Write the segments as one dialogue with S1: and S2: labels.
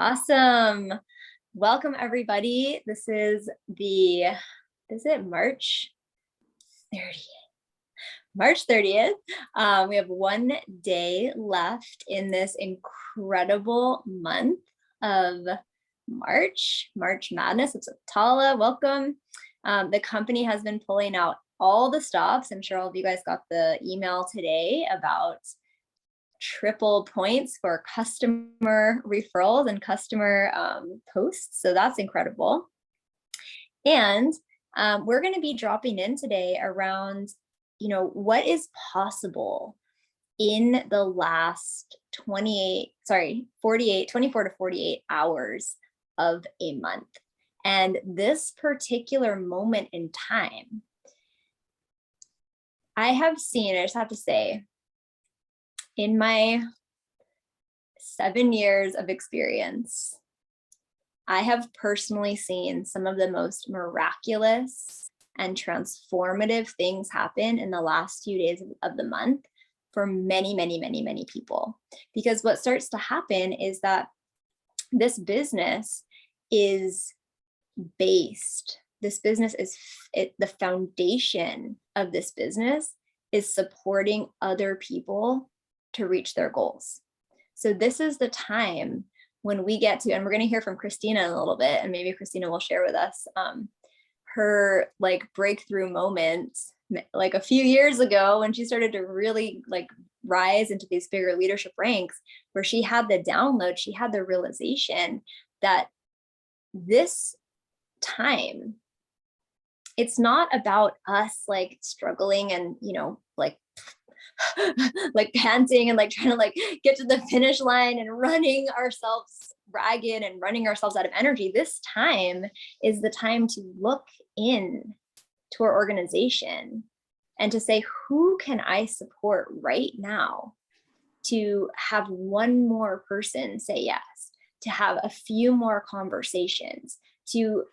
S1: Awesome. Welcome everybody. This is March 30th? March 30th. We have one day left in this incredible month of March Madness. It's Tala. Welcome. The company has been pulling out all the stops. I'm sure all of you guys got the email today about triple points for customer referrals and customer posts. So that's incredible. And we're going to be dropping in today around, what is possible in the last 24 to 48 hours of a month. And this particular moment in time, I just have to say, in my 7 years of experience, I have personally seen some of the most miraculous and transformative things happen in the last few days of the month for many, many, many, many people. Because what starts to happen is that this business is the foundation of this business is supporting other people to reach their goals. So this is the time when we get to, and we're going to hear from Christina in a little bit, and maybe Christina will share with us her breakthrough moments a few years ago when she started to really rise into these bigger leadership ranks, where she had the download, she had the realization that this time, it's not about us struggling and panting and trying to get to the finish line and running ourselves ragged and running ourselves out of energy. This time is the time to look in to our organization and to say, who can I support right now to have one more person say yes, to have a few more conversations, to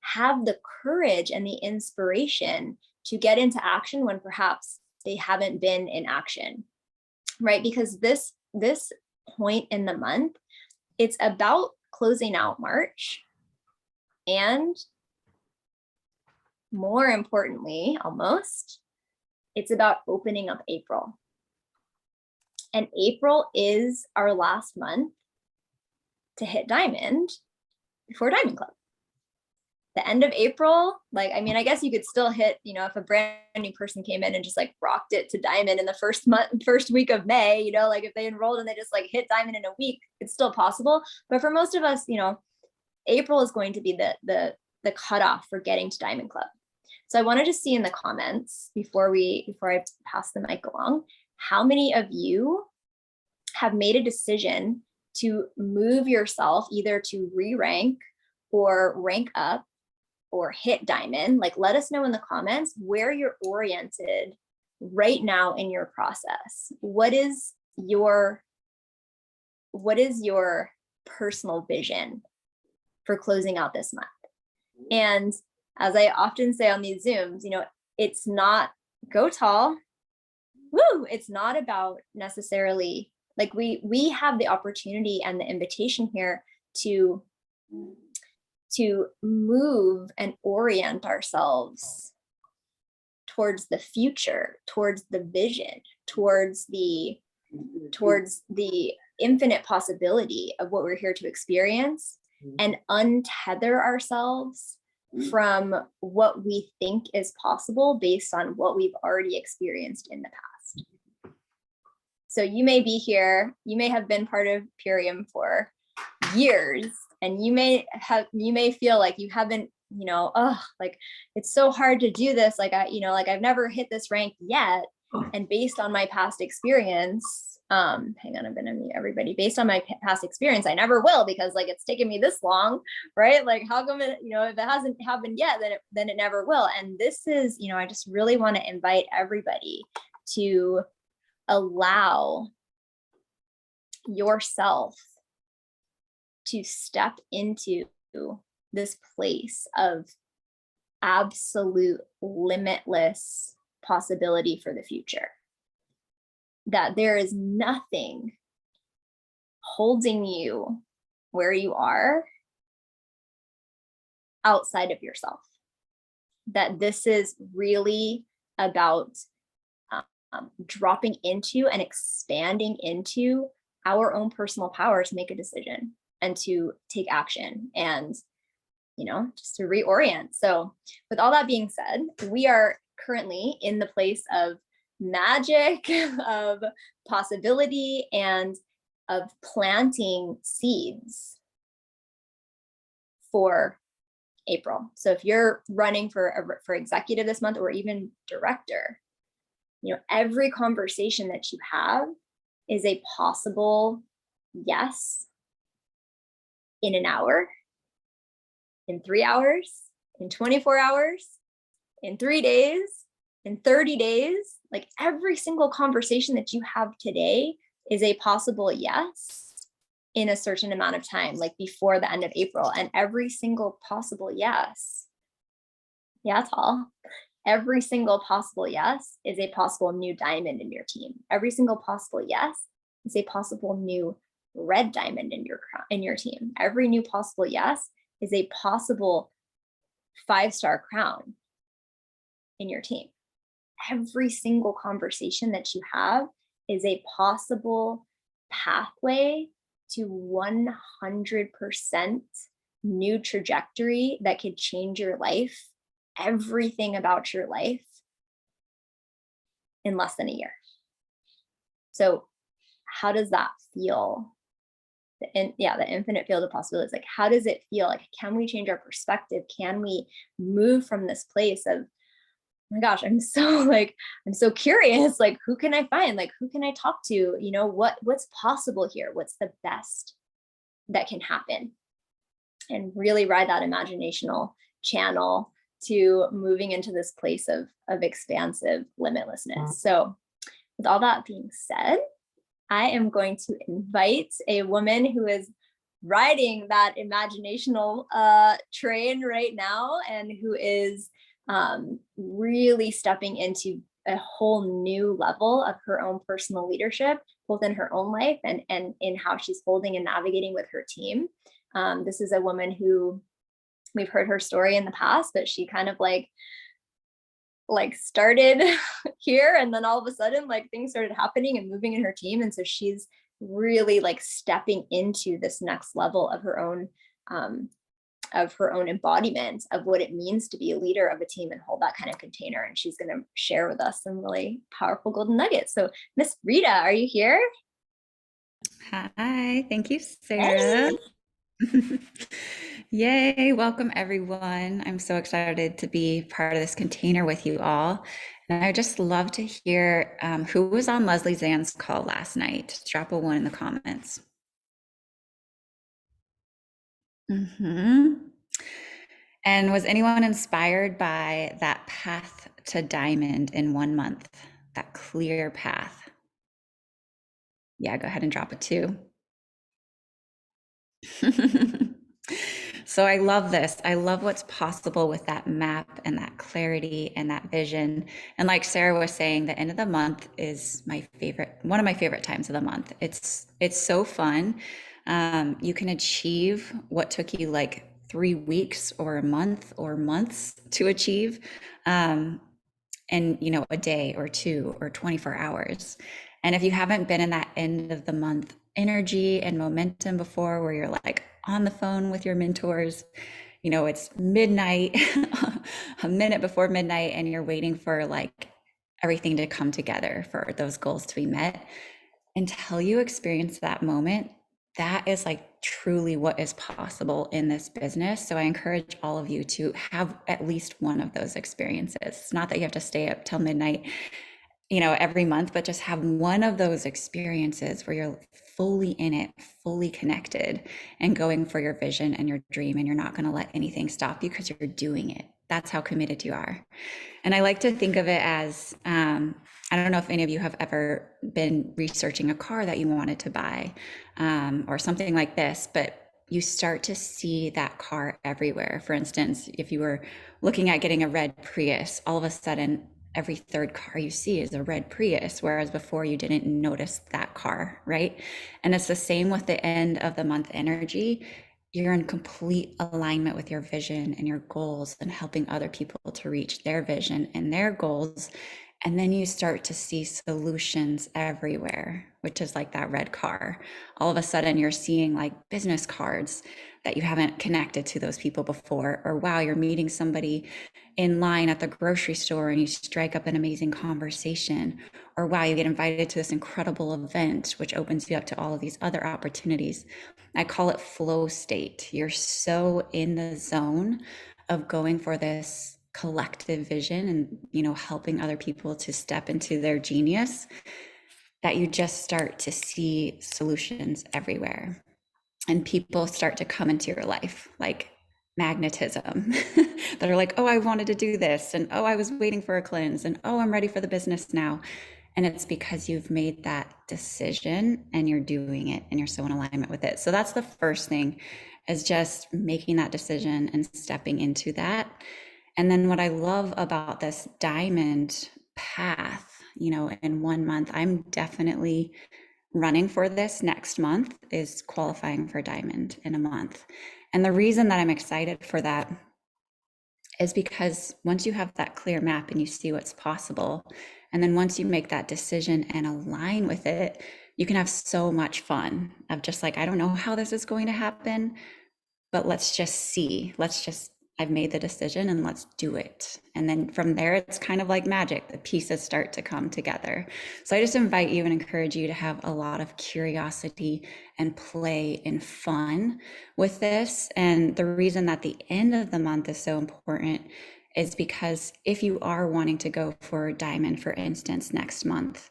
S1: have the courage and the inspiration to get into action when perhaps they haven't been in action, right? Because this point in the month, it's about closing out March, and more importantly, almost, it's about opening up April. And April is our last month to hit Diamond before Diamond Club. The end of April, I guess you could still hit, if a brand new person came in and just rocked it to Diamond in the first week of May, if they enrolled and they just hit Diamond in a week, it's still possible. But for most of us, April is going to be the cutoff for getting to Diamond Club. So I wanted to see in the comments before I pass the mic along, how many of you have made a decision to move yourself either to re-rank or rank up or hit Diamond. Let us know in the comments where you're oriented right now in your process. What is your personal vision for closing out this month? And as I often say on these Zooms, it's not go tall. Woo! It's not about necessarily we have the opportunity and the invitation here to move and orient ourselves towards the future, towards the vision, towards the infinite possibility of what we're here to experience, and untether ourselves from what we think is possible based on what we've already experienced in the past. So you may be here, you may have been part of Purium for years, and you may feel like you haven't, it's so hard to do this. I've never hit this rank yet. And based on my past experience, hang on, I'm gonna mute everybody. Based on my past experience, I never will, because it's taken me this long, right? How come it, if it hasn't happened yet, then it never will. And this is, I just really want to invite everybody to allow yourself to step into this place of absolute limitless possibility for the future. That there is nothing holding you where you are outside of yourself. That this is really about dropping into and expanding into our own personal power to make a decision and to take action and, just to reorient. So with all that being said, we are currently in the place of magic, of possibility, and of planting seeds for April. So if you're running for executive this month, or even director, every conversation that you have is a possible yes in an hour, in 3 hours, in 24 hours, in 3 days, in 30 days. Like every single conversation that you have today is a possible yes in a certain amount of time, like before the end of April. And every single possible yes, Tal, every single possible yes is a possible new diamond in your team. Every single possible yes is a possible new red diamond in your team. Every new possible yes is a possible 5-star crown in your team. Every single conversation that you have is a possible pathway to 100% new trajectory that could change your life, everything about your life, in less than a year. So how does that feel? The infinite field of possibilities. Like, how does it feel? Like, can we change our perspective? Can we move from this place of, oh my gosh, I'm so curious. Like, who can I find? Like, who can I talk to? What's possible here? What's the best that can happen? And really ride that imaginational channel to moving into this place of expansive limitlessness. So with all that being said, I am going to invite a woman who is riding that imaginational train right now, and who is really stepping into a whole new level of her own personal leadership, both in her own life and in how she's holding and navigating with her team. This is a woman who, we've heard her story in the past, but she kind of like started here, and then all of a sudden things started happening and moving in her team. And so she's really stepping into this next level of her own embodiment of what it means to be a leader of a team and hold that kind of container. And she's going to share with us some really powerful golden nuggets. So Miss Rita, are you here?
S2: Hi, thank you, Sarah. Hey. Yay, welcome everyone. I'm so excited to be part of this container with you all. And I just love to hear who was on Leslie Zann's call last night. Drop a 1 in the comments. And was anyone inspired by that path to diamond in 1 month, that clear path? Yeah, go ahead and drop a 2. So I love this. I love what's possible with that map and that clarity and that vision. And like Sarah was saying, the end of the month is one of my favorite times of the month. It's so fun. You can achieve what took you 3 weeks or a month or months to achieve, in a day or 2 or 24 hours. And if you haven't been in that end of the month energy and momentum before, where you're on the phone with your mentors, it's midnight, a minute before midnight, and you're waiting for everything to come together for those goals to be met. Until you experience that moment, that is truly what is possible in this business. So I encourage all of you to have at least one of those experiences. It's not that you have to stay up till midnight, every month, but just have one of those experiences where you're fully in it, fully connected, and going for your vision and your dream. And you're not going to let anything stop you because you're doing it. That's how committed you are. And I like to think of it as, I don't know if any of you have ever been researching a car that you wanted to buy, or something like this, but you start to see that car everywhere. For instance, if you were looking at getting a red Prius, all of a sudden every third car you see is a red Prius, whereas before you didn't notice that car, right? And it's the same with the end of the month energy. You're in complete alignment with your vision and your goals and helping other people to reach their vision and their goals. And then you start to see solutions everywhere, which is like that red car. All of a sudden, you're seeing like business cards that you haven't connected to those people before. Or wow, you're meeting somebody in line at the grocery store and you strike up an amazing conversation. Or wow, you get invited to this incredible event, which opens you up to all of these other opportunities. I call it flow state. You're so in the zone of going for this collective vision and, you know, helping other people to step into their genius, that you just start to see solutions everywhere and people start to come into your life like magnetism that are like, oh, I wanted to do this, and oh, I was waiting for a cleanse, and oh, I'm ready for the business now. And it's because you've made that decision and you're doing it and you're so in alignment with it. So that's the first thing, is just making that decision and stepping into that. And then what I love about this diamond path, you know, in 1 month, I'm definitely running for this next month, is qualifying for diamond in a month. And the reason that I'm excited for that is because once you have that clear map and you see what's possible, and then once you make that decision and align with it, you can have so much fun of just like, I don't know how this is going to happen, but let's just see. I've made the decision and let's do it. And then from there, it's kind of like magic. The pieces start to come together. So I just invite you and encourage you to have a lot of curiosity and play and fun with this. And the reason that the end of the month is so important is because if you are wanting to go for diamond, for instance, next month,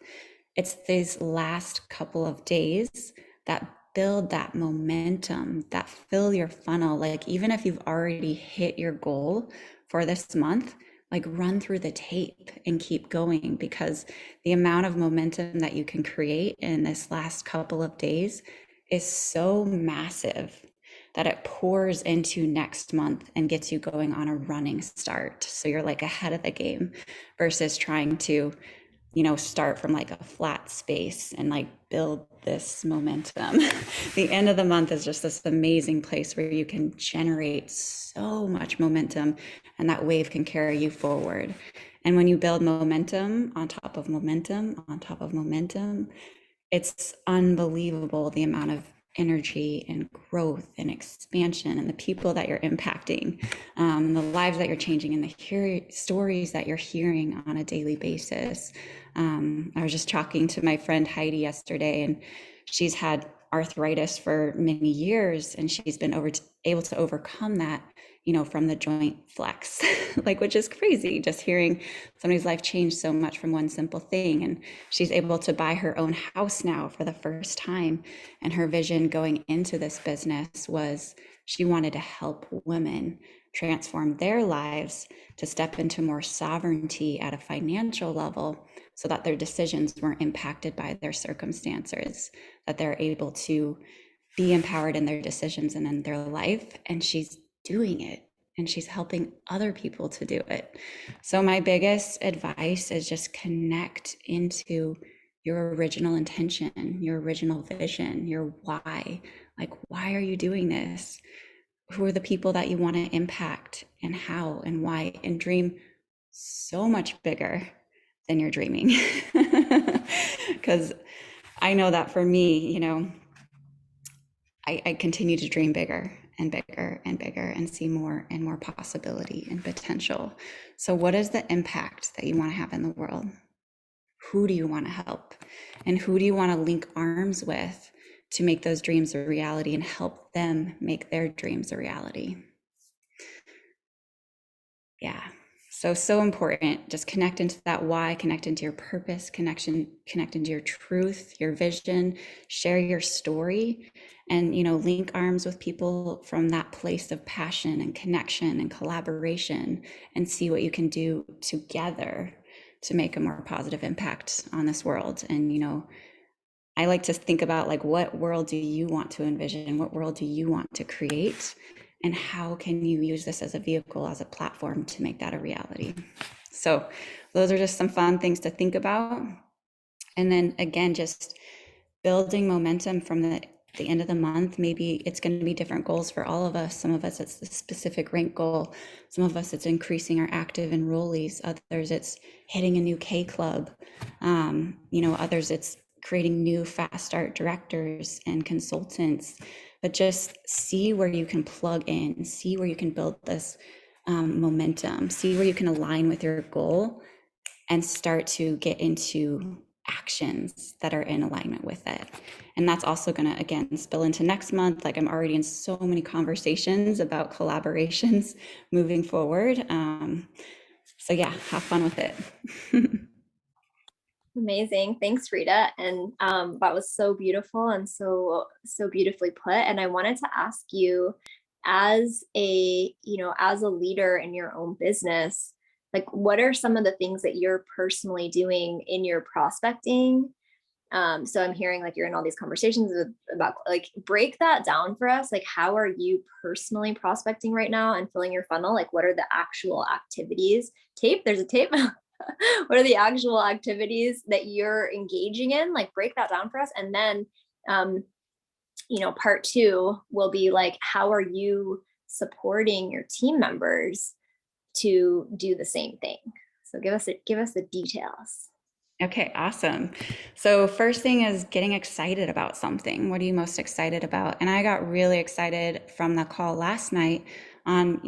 S2: it's these last couple of days that build that momentum, that fill your funnel. Like, even if you've already hit your goal for this month, like run through the tape and keep going, because the amount of momentum that you can create in this last couple of days is so massive that it pours into next month and gets you going on a running start. So you're like ahead of the game versus trying to, you know, start from like a flat space and like build this momentum. The end of the month is just this amazing place where you can generate so much momentum and that wave can carry you forward. And when you build momentum on top of momentum on top of momentum, it's unbelievable the amount of energy and growth and expansion and the people that you're impacting, the lives that you're changing, and the stories that you're hearing on a daily basis. I was just talking to my friend Heidi yesterday, and she's had arthritis for many years, and she's been able to overcome that, you know, from the joint flex, like, which is crazy, just hearing somebody's life change so much from one simple thing. And she's able to buy her own house now for the first time. And her vision going into this business was she wanted to help women transform their lives to step into more sovereignty at a financial level, so that their decisions weren't impacted by their circumstances, that they're able to be empowered in their decisions and in their life. And she's doing it, and she's helping other people to do it. So my biggest advice is just connect into your original intention, your original vision, your why. Like, why are you doing this? Who are the people that you want to impact, and how and why? And dream so much bigger than you're dreaming. Because I know that for me, you know, I continue to dream bigger and bigger and bigger and see more and more possibility and potential. So what is the impact that you want to have in the world? Who do you want to help? And who do you want to link arms with to make those dreams a reality and help them make their dreams a reality? Yeah. So important. Just connect into that why, connect into your purpose, connect into your truth, your vision, share your story, and, you know, link arms with people from that place of passion and connection and collaboration, and see what you can do together to make a more positive impact on this world. And, you know, I like to think about, like, what world do you want to envision? What world do you want to create? And how can you use this as a vehicle, as a platform to make that a reality? So those are just some fun things to think about. And then again, just building momentum from the end of the month. Maybe it's going to be different goals for all of us. Some of us, it's the specific rank goal. Some of us, it's increasing our active enrollees. Others, it's hitting a new K club. Others, it's creating new fast start directors and consultants. But just see where you can plug in, see where you can build this momentum, see where you can align with your goal and start to get into actions that are in alignment with it. And that's also going to, again, spill into next month. Like I'm already in so many conversations about collaborations moving forward. So yeah, have fun with it.
S1: Amazing. Thanks, Rita. And that was so beautiful and so beautifully put. And I wanted to ask you, as a leader in your own business, like what are some of the things that you're personally doing in your prospecting? So I'm hearing like you're in all these conversations about, like, break that down for us. Like, how are you personally prospecting right now and filling your funnel? Like, what are the actual activities? There's a tape. What are the actual activities that you're engaging in? Like, break that down for us. And then, part two will be like, how are you supporting your team members to do the same thing? So give us the details.
S2: Okay, awesome. So first thing is getting excited about something. What are you most excited about? And I got really excited from the call last night on,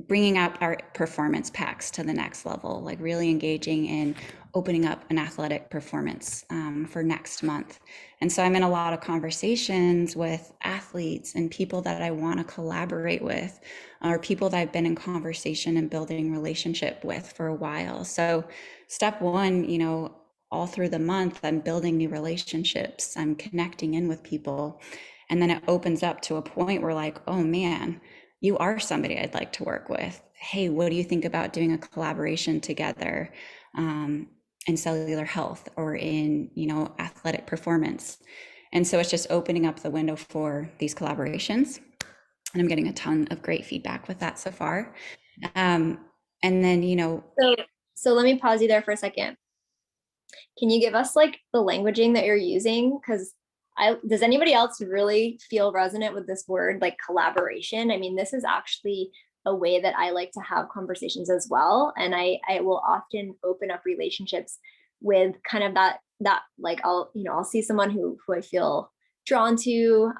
S2: bringing up our performance packs to the next level, like really engaging in opening up an athletic performance for next month. And so I'm in a lot of conversations with athletes and people that I want to collaborate with, or people that I've been in conversation and building relationship with for a while. So step one, all through the month, I'm building new relationships, I'm connecting in with people. And then it opens up to a point where, like, oh man, you are somebody I'd like to work with. Hey, what do you think about doing a collaboration together in cellular health or in, athletic performance? And so it's just opening up the window for these collaborations. And I'm getting a ton of great feedback with that so far. And then,
S1: So let me pause you there for a second. Can you give us like the languaging that you're using? Because does anybody else really feel resonant with this word, like collaboration? I mean, this is actually a way that I like to have conversations as well. And I will often open up relationships with kind of that like, I'll see someone who I feel drawn to,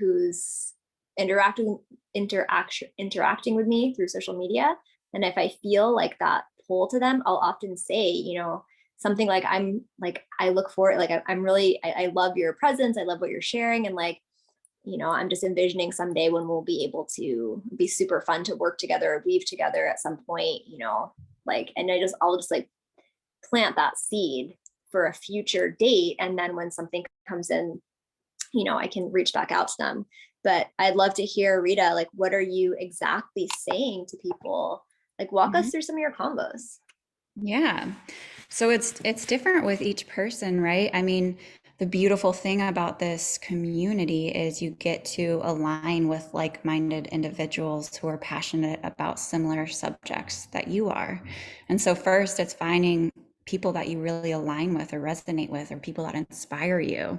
S1: who's interacting with me through social media. And if I feel like that pull to them, I'll often say, something like, I look forward, like I love your presence. I love what you're sharing. And like, I'm just envisioning someday when we'll be able to be super fun to work together or weave together at some point, like, and I'll just like plant that seed for a future date. And then when something comes in, I can reach back out to them. But I'd love to hear, Rita, like, what are you exactly saying to people? Like, walk us through some of your combos.
S2: Yeah. So it's different with each person, right? I mean, the beautiful thing about this community is you get to align with like-minded individuals who are passionate about similar subjects that you are. And so first, it's finding people that you really align with or resonate with, or people that inspire you.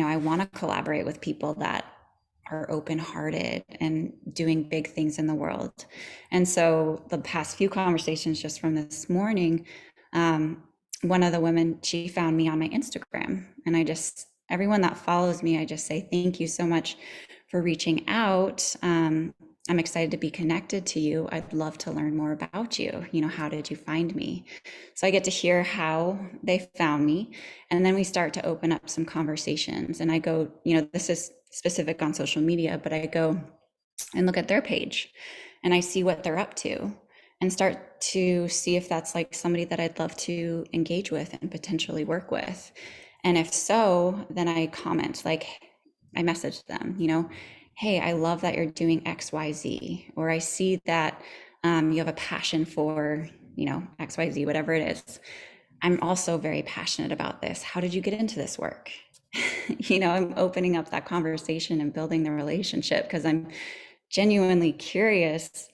S2: I want to collaborate with people that are open-hearted and doing big things in the world. And so the past few conversations just from this morning, one of the women, she found me on my Instagram, and everyone that follows me, I just say thank you so much for reaching out. I'm excited to be connected to you. I'd love to learn more about you. How did you find me? So I get to hear how they found me. And then we start to open up some conversations. And I go, this is specific on social media, but I go and look at their page and I see what they're up to and start to see if that's like somebody that I'd love to engage with and potentially work with. And if so, then I comment, like, I message them, hey, I love that you're doing XYZ, or I see that you have a passion for, XYZ, whatever it is. I'm also very passionate about this. How did you get into this work? I'm opening up that conversation and building the relationship because I'm genuinely curious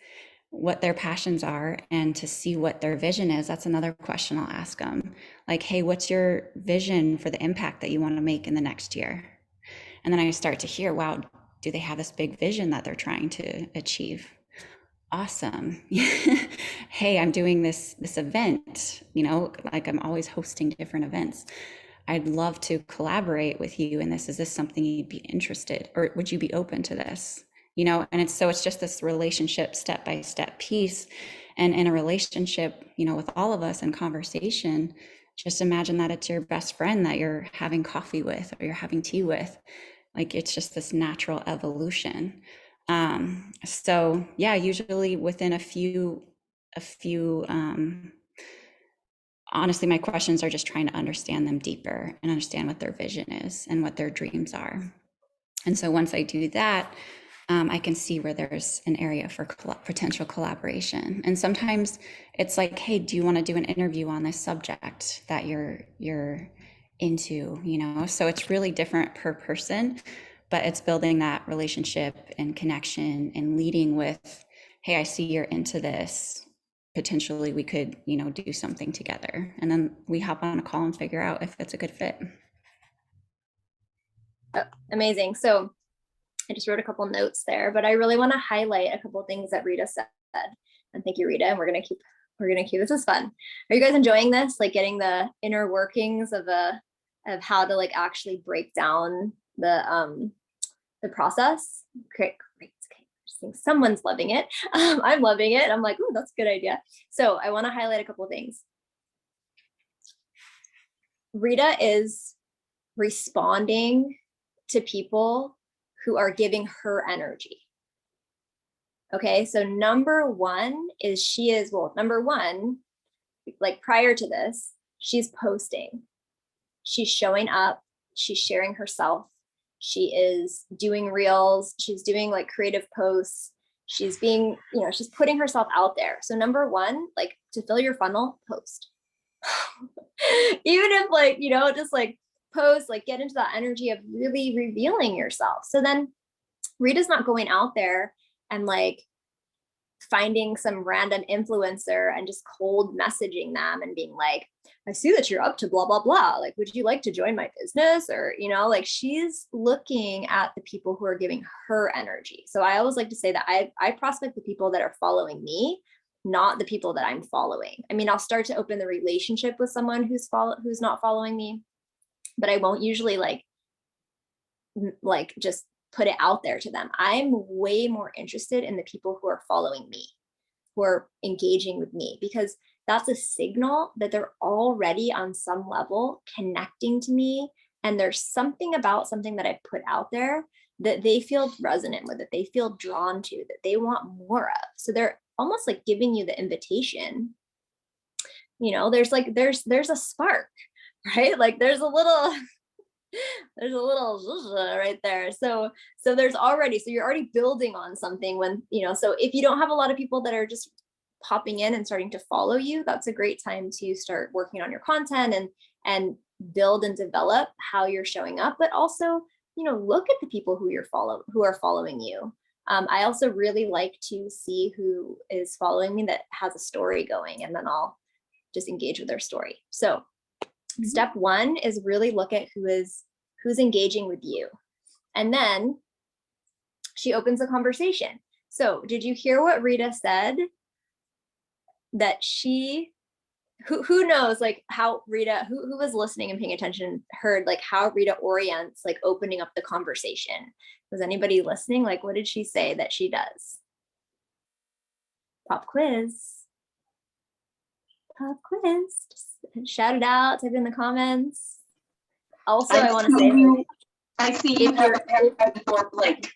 S2: what their passions are and to see what their vision is. That's another question I'll ask them. Like, hey, what's your vision for the impact that you want to make in the next year? And then I start to hear, wow, do they have this big vision that they're trying to achieve? Awesome. Hey, I'm doing this event, like I'm always hosting different events. I'd love to collaborate with you in this. Is this something you'd be interested, or would you be open to this? And it's just this relationship step by step piece. And in a relationship, with all of us in conversation, just imagine that it's your best friend that you're having coffee with or you're having tea with. Like, it's just this natural evolution. So yeah, usually within honestly, my questions are just trying to understand them deeper and understand what their vision is and what their dreams are. And so once I do that, I can see where there's an area for potential collaboration. And sometimes it's like, hey, do you want to do an interview on this subject that you're into? So it's really different per person, but it's building that relationship and connection and leading with, hey, I see you're into this. Potentially we could, do something together. And then we hop on a call and figure out if it's a good fit.
S1: Oh, amazing. So I just wrote a couple notes there, but I really want to highlight a couple things that Rita said. And thank you, Rita. And we're gonna keep this is fun. Are you guys enjoying this? Like getting the inner workings of how to like actually break down the process? Great. Okay. I think someone's loving it. I'm loving it. I'm like, oh, that's a good idea. So I want to highlight a couple of things. Rita is responding to people who are giving her energy. Okay, so number one, like prior to this, she's posting, she's showing up, she's sharing herself, she is doing reels, she's doing like creative posts, she's being, she's putting herself out there. So number one, like to fill your funnel, post. Even if like, just like post, like get into that energy of really revealing yourself. So then Rita's not going out there and like finding some random influencer and just cold messaging them and being like, I see that you're up to blah, blah, blah. Like, would you like to join my business? Or, like she's looking at the people who are giving her energy. So I always like to say that I prospect the people that are following me, not the people that I'm following. I mean, I'll start to open the relationship with someone who's not following me, but I won't usually like just put it out there to them. I'm way more interested in the people who are following me, who are engaging with me, because that's a signal that they're already on some level connecting to me. And there's something about something that I put out there that they feel resonant with, that they feel drawn to, that they want more of. So they're almost like giving you the invitation. There's a spark, right? Like there's a little right there. So you're already building on something when, so if you don't have a lot of people that are just popping in and starting to follow you, that's a great time to start working on your content and build and develop how you're showing up, but also, look at the people who are following you. I also really like to see who is following me that has a story going, and then I'll just engage with their story. So step one is really look at who's engaging with you. And then she opens a conversation. So did you hear what Rita said? That who knows like how Rita, who was listening and paying attention, heard like how Rita orients like opening up the conversation. Was anybody listening? Like, what did she say that she does? Pop quiz. Just shout it out, type in the comments. Also, I want to say,
S3: I see you have a door blank.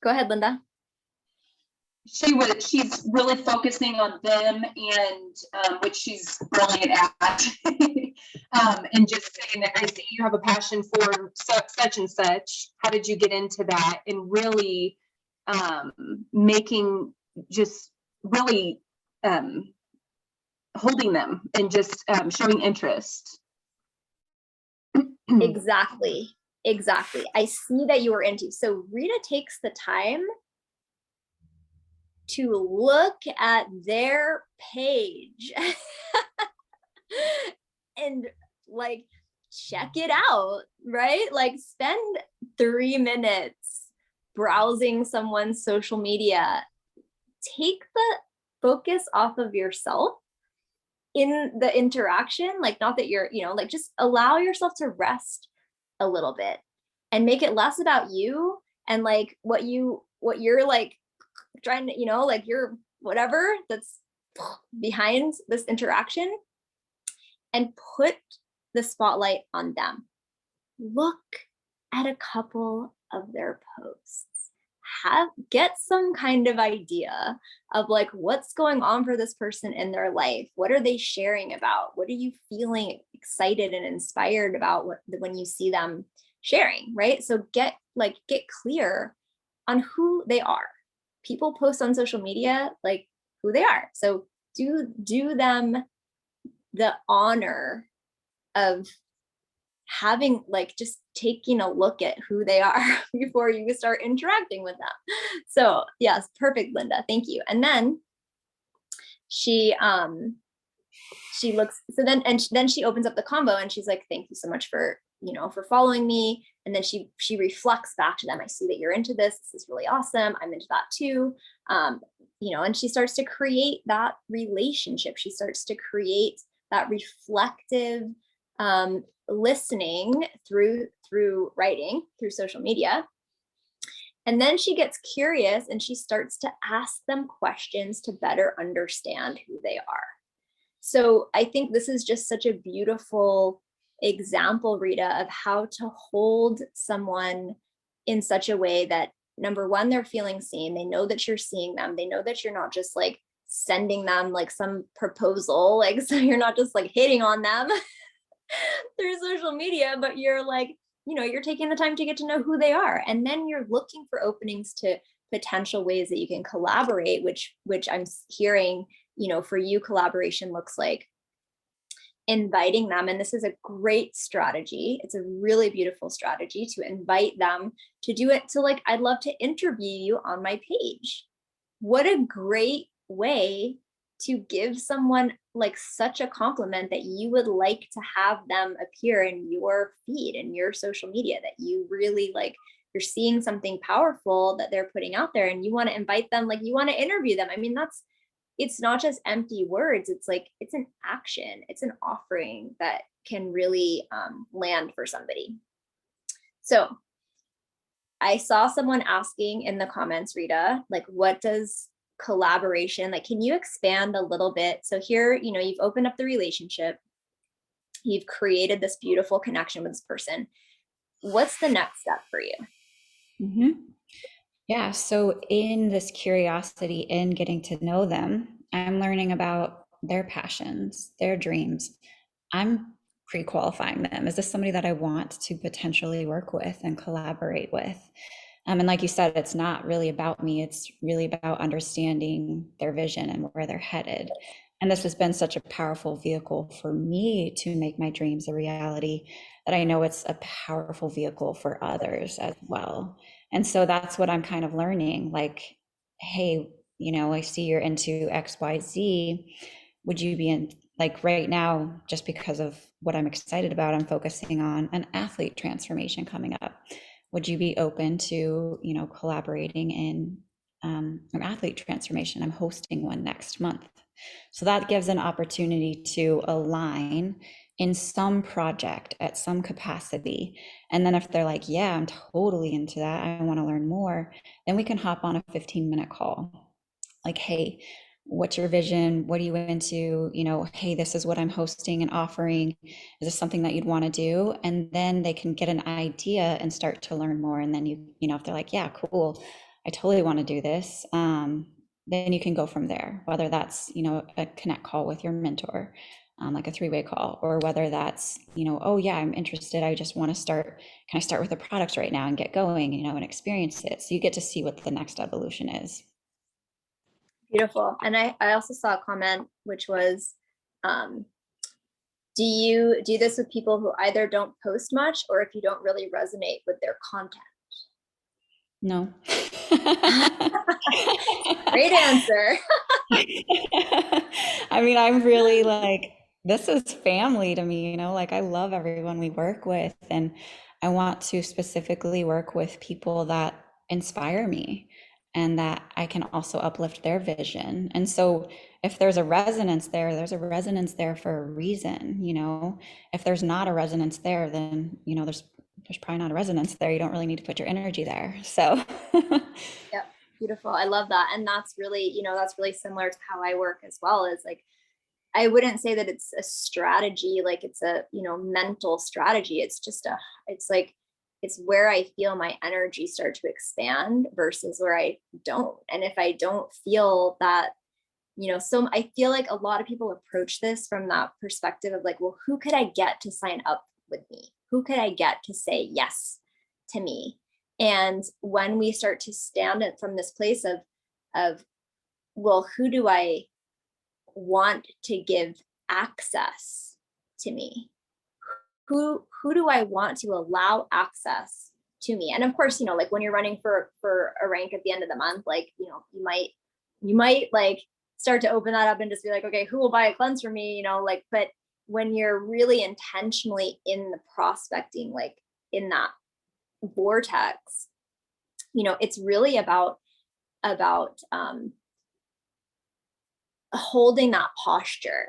S1: Go ahead, Linda.
S3: She's really focusing on them and which she's brilliant at. And just saying that I see you have a passion for such and such. How did you get into that? And really making just really holding them and just showing interest.
S1: Exactly. I see that you were into. So Rita takes the time to look at their page and like check it out, right? Like spend 3 minutes browsing someone's social media. Take the focus off of yourself in the interaction, like not that you're, like just allow yourself to rest a little bit and make it less about you and like what you're like trying to, like your whatever that's behind this interaction, and put the spotlight on them. Look at a couple of their posts. Get some kind of idea of like what's going on for this person in their life. What are they sharing about? What are you feeling excited and inspired about when you see them sharing, right? So get clear on who they are. People post on social media like who they are. So do them the honor of having like just taking a look at who they are before you start interacting with them. So yes, perfect, Linda. Thank you. And then she looks, so then she opens up the combo and she's like, thank you so much for following me. And then she reflects back to them. I see that you're into this. This is really awesome. I'm into that too. And she starts to create that relationship. She starts to create that reflective listening through writing, through social media. And then she gets curious and she starts to ask them questions to better understand who they are. So I think this is just such a beautiful example, Rita, of how to hold someone in such a way that, number one, they're feeling seen. They know that you're seeing them. They know that you're not just like sending them like some proposal, like, so you're not just like hitting on them through social media, but you're like, you're taking the time to get to know who they are. And then you're looking for openings to potential ways that you can collaborate, which I'm hearing, for you, collaboration looks like inviting them. And this is a great strategy. It's a really beautiful strategy to invite them to do it. So like, I'd love to interview you on my page. What a great way to give someone like such a compliment that you would like to have them appear in your feed and your social media, that you really like, you're seeing something powerful that they're putting out there and you want to invite them, like you want to interview them. I mean, it's not just empty words. It's like, it's an action. It's an offering that can really land for somebody. So I saw someone asking in the comments, Rita, like, what does collaboration, like, can you expand a little bit? So here, you've opened up the relationship. You've created this beautiful connection with this person. What's the next step for you?
S2: Mm-hmm. Yeah, so in this curiosity in getting to know them, I'm learning about their passions, their dreams. I'm pre-qualifying them. Is this somebody that I want to potentially work with and collaborate with? And like you said, it's not really about me. It's really about understanding their vision and where they're headed. And this has been such a powerful vehicle for me to make my dreams a reality, that I know it's a powerful vehicle for others as well. And so that's what I'm kind of learning. Like, hey, I see you're into XYZ. Would you be in, like right now, just because of what I'm excited about, I'm focusing on an athlete transformation coming up. Would you be open to, collaborating in an athlete transformation? I'm hosting one next month. So that gives an opportunity to align in some project at some capacity. And then if they're like, yeah, I'm totally into that, I want to learn more, then we can hop on a 15-minute call. Like, hey, what's your vision? What are you into? Hey, this is what I'm hosting and offering. Is this something that you'd want to do? And then they can get an idea and start to learn more. And then if they're like, yeah, cool, I totally want to do this. Then you can go from there, whether that's, a connect call with your mentor, like a 3-way call, or whether that's, oh yeah, I'm interested. I just want to start, can I start with the products right now and get going, and experience it. So you get to see what the next evolution is.
S1: Beautiful. And I also saw a comment, which was, do you do this with people who either don't post much or if you don't really resonate with their content?
S2: No.
S1: Great answer.
S2: I mean, I'm really like, this is family to me, you know, like I love everyone we work with, and I want to specifically work with people that inspire me and that I can also uplift their vision. And so if there's a resonance there, there's a resonance there for a reason, you know. If there's not a resonance there, then, you know, there's probably not a resonance there. You don't really need to put your energy there. So
S1: Yep. Beautiful. I love that. And that's really, that's really similar to how I work as well. Is like, I wouldn't say that it's a strategy, like it's a, mental strategy. It's just it's like, it's where I feel my energy start to expand versus where I don't. And if I don't feel that, so I feel like a lot of people approach this from that perspective of like, well, who could I get to sign up with me? Who could I get to say yes to me? And when we start to stand it from this place of, well, who do I want to give access to me? Who do I want to allow access to me? And of course, like when you're running for a rank at the end of the month, like, you might like start to open that up and just be like, okay, who will buy a cleanse for me? Like, but when you're really intentionally in the prospecting, like in that vortex, it's really about holding that posture,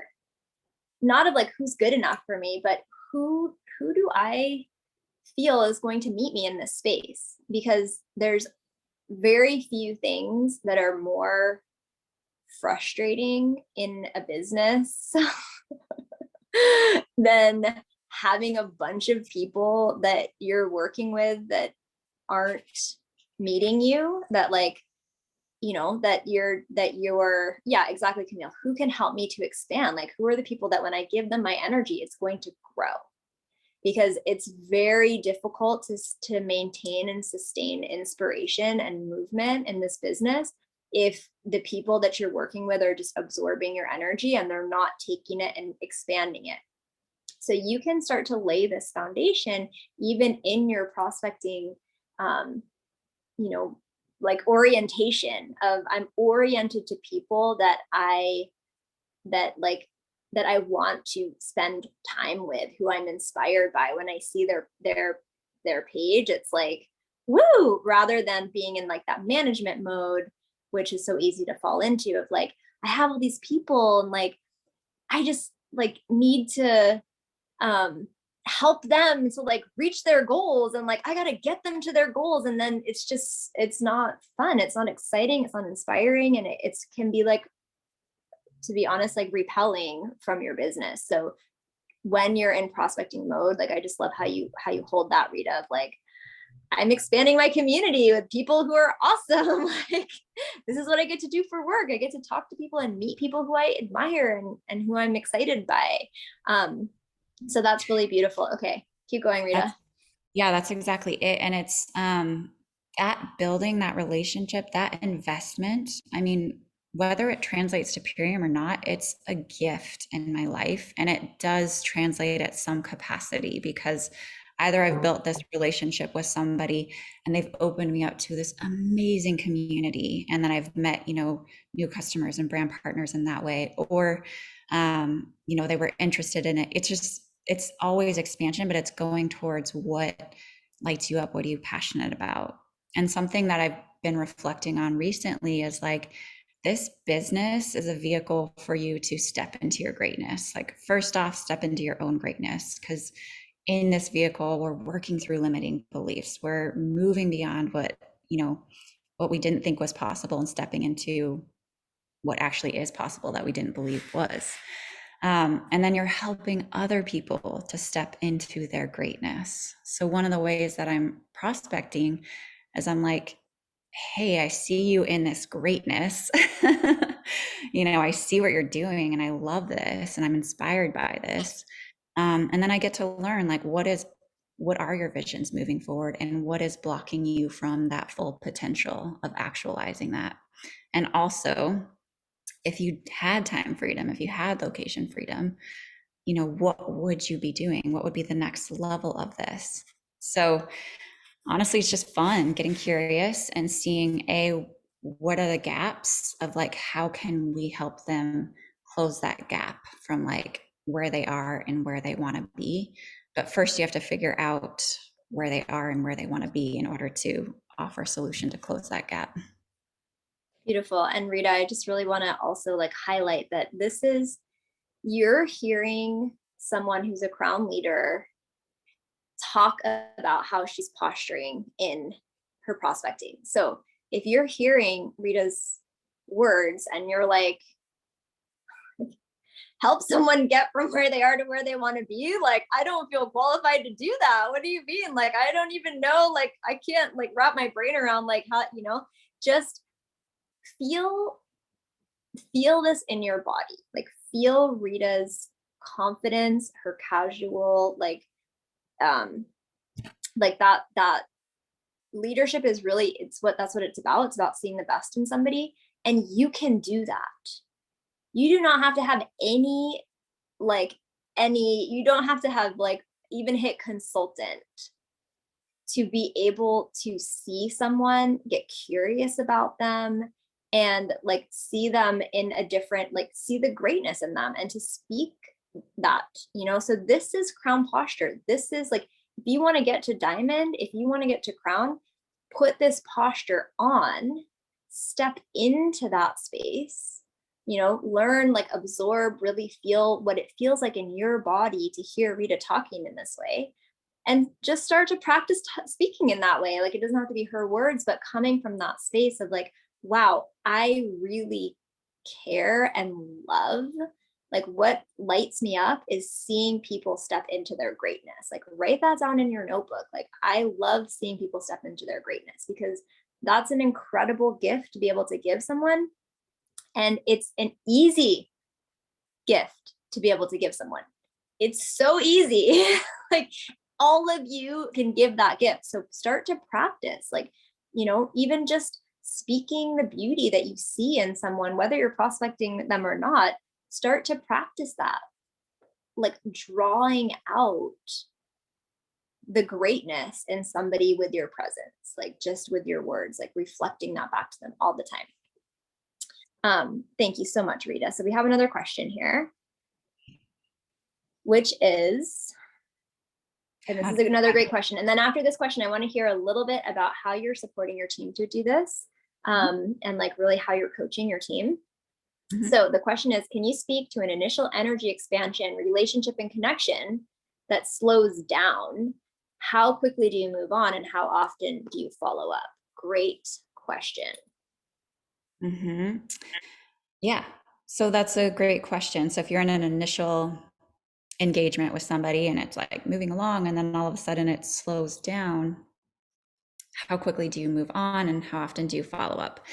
S1: not of like who's good enough for me, but who do I feel is going to meet me in this space? Because there's very few things that are more frustrating in a business than having a bunch of people that you're working with that aren't meeting you, that like, that you're yeah, exactly, Camille, who can help me to expand? Like, who are the people that when I give them my energy, it's going to grow? Because it's very difficult to maintain and sustain inspiration and movement in this business if the people that you're working with are just absorbing your energy and they're not taking it and expanding it. So you can start to lay this foundation even in your prospecting, um, you know, like orientation of, I'm oriented to people that I want to spend time with, who I'm inspired by. When I see their page, it's like, woo, rather than being in like that management mode, which is so easy to fall into, of like, I have all these people and like, I just like need to help them to like reach their goals, and like I got to get them to their goals, and then it's not fun, it's not exciting, it's not inspiring, and it can be like, to be honest, like repelling from your business. So when you're in prospecting mode, like I just love how you hold that, Rita, of like, I'm expanding my community with people who are awesome. Like, this is what I get to do for work. I get to talk to people and meet people who I admire and who I'm excited by. So that's really beautiful. Okay, keep going, Rita.
S2: That's exactly it. And it's at building that relationship, that investment. I mean, whether it translates to Purium or not, it's a gift in my life. And it does translate at some capacity, because either I've built this relationship with somebody and they've opened me up to this amazing community, and then I've met, new customers and brand partners in that way, or, they were interested in it. It's always expansion, but it's going towards what lights you up. What are you passionate about? And something that I've been reflecting on recently is like, this business is a vehicle for you to step into your greatness. Like, first off, step into your own greatness, because in this vehicle, we're working through limiting beliefs. We're moving beyond what we didn't think was possible and stepping into what actually is possible that we didn't believe was. And then you're helping other people to step into their greatness. So one of the ways that I'm prospecting is I'm like, hey, I see you in this greatness. I see what you're doing and I love this and I'm inspired by this. And then I get to learn, like, what are your visions moving forward, and what is blocking you from that full potential of actualizing that. And also, if you had time freedom, if you had location freedom, what would you be doing? What would be the next level of this? So Honestly, it's just fun getting curious and seeing what are the gaps of like how can we help them close that gap from like where they are and where they want to be. But first you have to figure out where they are and where they want to be in order to offer a solution to close that gap.
S1: Beautiful. And Rita, I just really want to also like highlight that you're hearing someone who's a crown leader talk about how she's posturing in her prospecting. So if you're hearing Rita's words and you're like, help someone get from where they are to where they want to be, like, I don't feel qualified to do that. What do you mean? Like, I don't even know, like, I can't like wrap my brain around like how, just feel this in your body. Like, feel Rita's confidence, her casual, like that leadership is really, that's what it's about. It's about seeing the best in somebody, and you can do that. You do not have to have you don't have to have like even hit consultant to be able to see someone, get curious about them, and like see them in a different, like see the greatness in them and to speak that, so this is crown posture. This is like, if you want to get to diamond, if you want to get to crown, put this posture on, step into that space, learn, like absorb, really feel what it feels like in your body to hear Rita talking in this way. And just start to practice speaking in that way. Like, it doesn't have to be her words, but coming from that space of like, wow, I really care and love, like what lights me up is seeing people step into their greatness. Like, write that down in your notebook. Like, I love seeing people step into their greatness because that's an incredible gift to be able to give someone. And it's an easy gift to be able to give someone. It's so easy. Like, all of you can give that gift. So start to practice, like, even just speaking the beauty that you see in someone, whether you're prospecting them or not, start to practice that, like drawing out the greatness in somebody with your presence, like just with your words, like reflecting that back to them all the time. Thank you so much, Rita. So we have another question here, which is, and this is another great question. And then after this question, I want to hear a little bit about how you're supporting your team to do this, and like really how you're coaching your team. Mm-hmm. So the question is, can you speak to an initial energy expansion, relationship, and connection that slows down? How quickly do you move on, and how often do you follow up? Great question.
S2: Mm-hmm. Yeah, so that's a great question. So if you're in an initial engagement with somebody and it's like moving along and then all of a sudden it slows down, how quickly do you move on and how often do you follow up?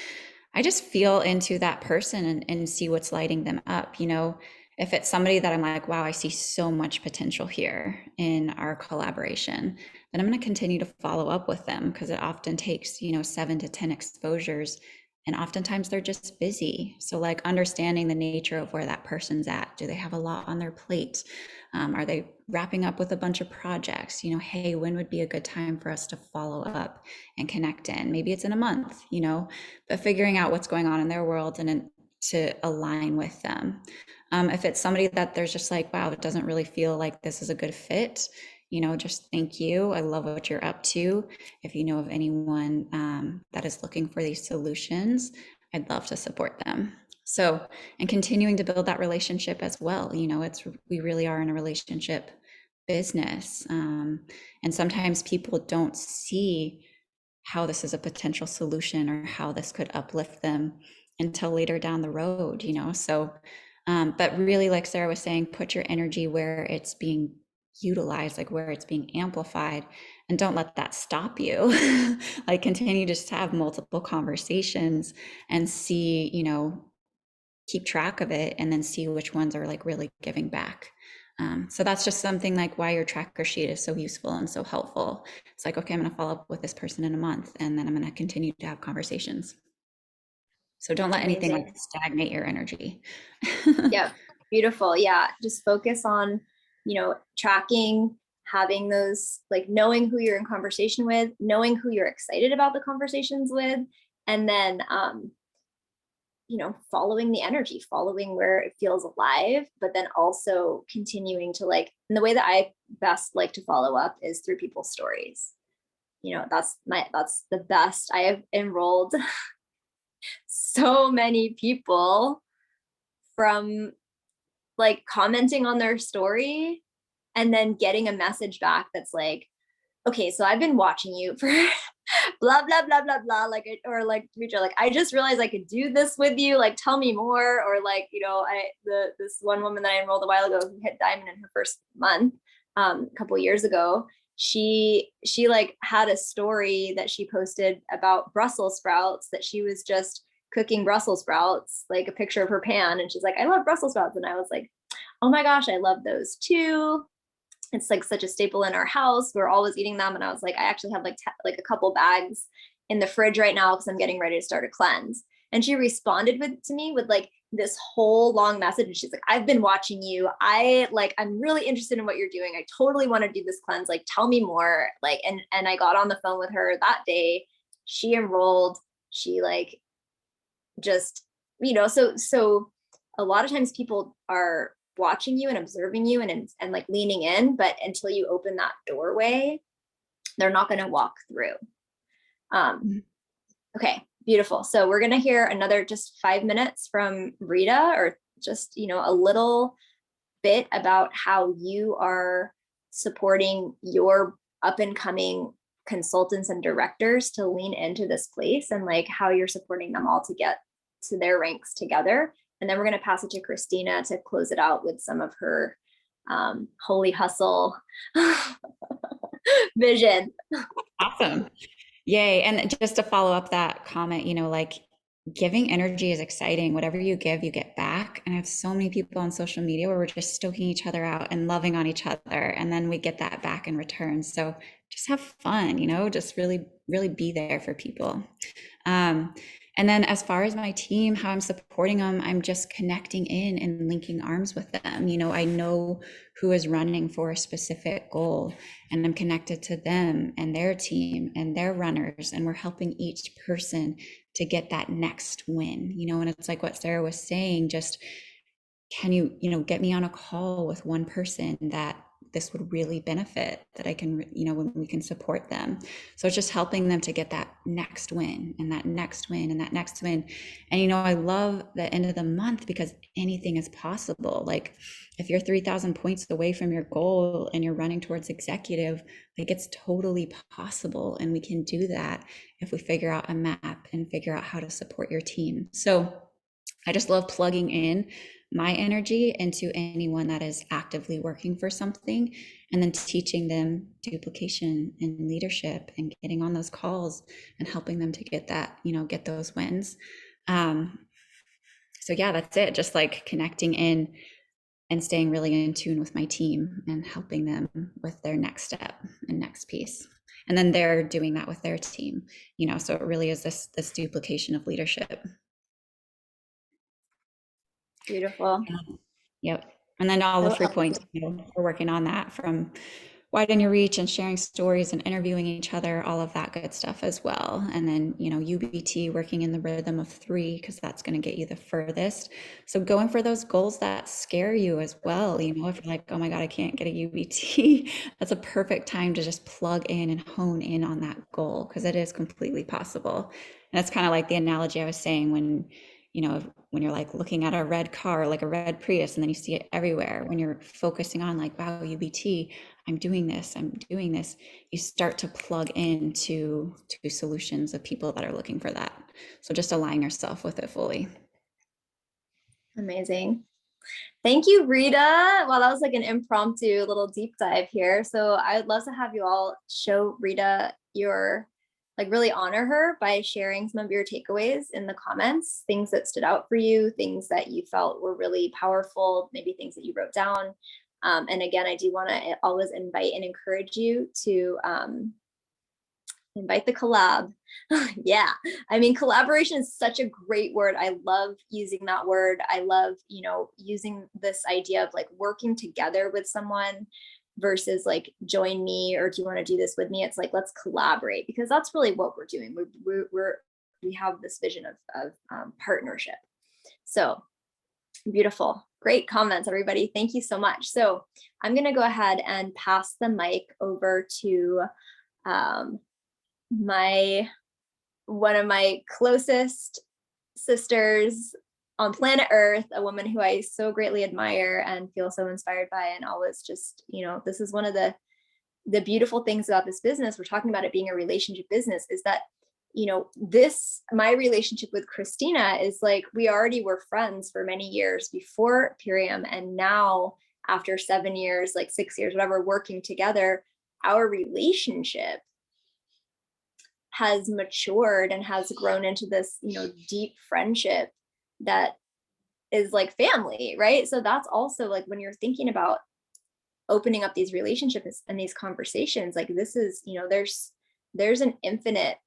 S2: I just feel into that person and see what's lighting them up. If it's somebody that I'm like, wow, I see so much potential here in our collaboration, then I'm going to continue to follow up with them, because it often takes 7 to 10 exposures, and oftentimes they're just busy. So like understanding the nature of where that person's at. Do they have a lot on their plate? Are they wrapping up with a bunch of projects? Hey, when would be a good time for us to follow up and connect in? Maybe it's in a month, but figuring out what's going on in their world and to align with them. If it's somebody that there's just like, wow, it doesn't really feel like this is a good fit, just thank you. I love what you're up to. If you know of anyone that is looking for these solutions, I'd love to support them. So, and continuing to build that relationship as well. We really are in a relationship business. And sometimes people don't see how this is a potential solution or how this could uplift them until later down the road, So, but really, like Sarah was saying, put your energy where it's being utilized, like where it's being amplified, and don't let that stop you. Like continue just to have multiple conversations and see, keep track of it and then see which ones are like really giving back. So that's just something like why your tracker sheet is so useful and so helpful. It's like, okay, I'm going to follow up with this person in a month, and then I'm going to continue to have conversations. So don't let anything like stagnate your energy.
S1: Yeah, beautiful. Yeah, just focus on, tracking having those, like knowing who you're in conversation with, knowing who you're excited about the conversations with, and then, following the energy, following where it feels alive, but then also continuing to like, and the way that I best like to follow up is through people's stories. That's the best. I have enrolled so many people from like commenting on their story and then getting a message back that's like, okay, so I've been watching you for blah, blah, blah, blah, blah, like, or like, Rachel, like, I just realized I could do this with you, like, tell me more. Or like, this one woman that I enrolled a while ago who hit diamond in her first month, a couple years ago, she like had a story that she posted about Brussels sprouts, that she was just cooking Brussels sprouts, like a picture of her pan. And she's like, I love Brussels sprouts. And I was like, oh my gosh, I love those too. It's like such a staple in our house. We're always eating them. And I was like, I actually have like a couple bags in the fridge right now because I'm getting ready to start a cleanse. And she responded to me with like this whole long message. And she's like, I've been watching you. I'm really interested in what you're doing. I totally want to do this cleanse. Like, tell me more. Like, and I got on the phone with her that day. She enrolled. She like just, so a lot of times people are watching you and observing you and like leaning in, but until you open that doorway, they're not going to walk through. Okay, beautiful. So we're going to hear another just 5 minutes from Rita, or just, a little bit about how you are supporting your up and coming consultants and directors to lean into this place, and like how you're supporting them all to get to their ranks together. And then we're going to pass it to Christina to close it out with some of her holy hustle vision.
S2: Awesome. Yay. And just to follow up that comment, like giving energy is exciting. Whatever you give, you get back. And I have so many people on social media where we're just stoking each other out and loving on each other. And then we get that back in return. So just have fun, just really, really be there for people. And then as far as my team, how I'm supporting them, I'm just connecting in and linking arms with them. I know who is running for a specific goal, and I'm connected to them and their team and their runners, and we're helping each person to get that next win. And it's like what Sarah was saying, just can you, get me on a call with one person that this would really benefit, that I can, when we can support them. So it's just helping them to get that next win and that next win and that next win. And, I love the end of the month because anything is possible. Like if you're 3,000 points away from your goal and you're running towards executive, like it's totally possible. And we can do that if we figure out a map and figure out how to support your team. So I just love plugging in my energy into anyone that is actively working for something, and then teaching them duplication and leadership and getting on those calls and helping them to get that, get those wins. So yeah, that's it. Just like connecting in and staying really in tune with my team and helping them with their next step and next piece. And then they're doing that with their team, so it really is this duplication of leadership.
S1: Beautiful.
S2: Yep. And then all the 3 points, we're working on that, from widen your reach and sharing stories and interviewing each other, all of that good stuff as well. And then, UBT, working in the rhythm of 3, because that's going to get you the furthest. So going for those goals that scare you as well. If you're like, oh my God, I can't get a UBT, that's a perfect time to just plug in and hone in on that goal, because it is completely possible. And it's kind of like the analogy I was saying when you're like looking at a red car, like a red Prius, and then you see it everywhere. When you're focusing on like, wow, UBT, I'm doing this, you start to plug into solutions of people that are looking for that. So just align yourself with it fully.
S1: Amazing. Thank you, Rita. Well, that was like an impromptu little deep dive here. So I would love to have you all show Rita really honor her by sharing some of your takeaways in the comments, things that stood out for you, things that you felt were really powerful, maybe things that you wrote down. And again, I do want to always invite and encourage you to invite the collab. Yeah. Collaboration is such a great word. I love using that word. I love, using this idea of like working together with someone versus like join me, or do you want to do this with me? It's like, let's collaborate, because that's really what we're doing. We have this vision of partnership. So beautiful. Great comments, everybody. Thank you so much. So I'm going to go ahead and pass the mic over to one of my closest sisters on planet Earth, a woman who I so greatly admire and feel so inspired by, and always just, this is one of the beautiful things about this business. We're talking about it being a relationship business, is that, my relationship with Christina is like, we already were friends for many years before Purium. And now after 7 years, like 6 years, whatever, working together, our relationship has matured and has grown into this, deep friendship that is like family, right? So that's also like, when you're thinking about opening up these relationships and these conversations, like this is, there's an infinite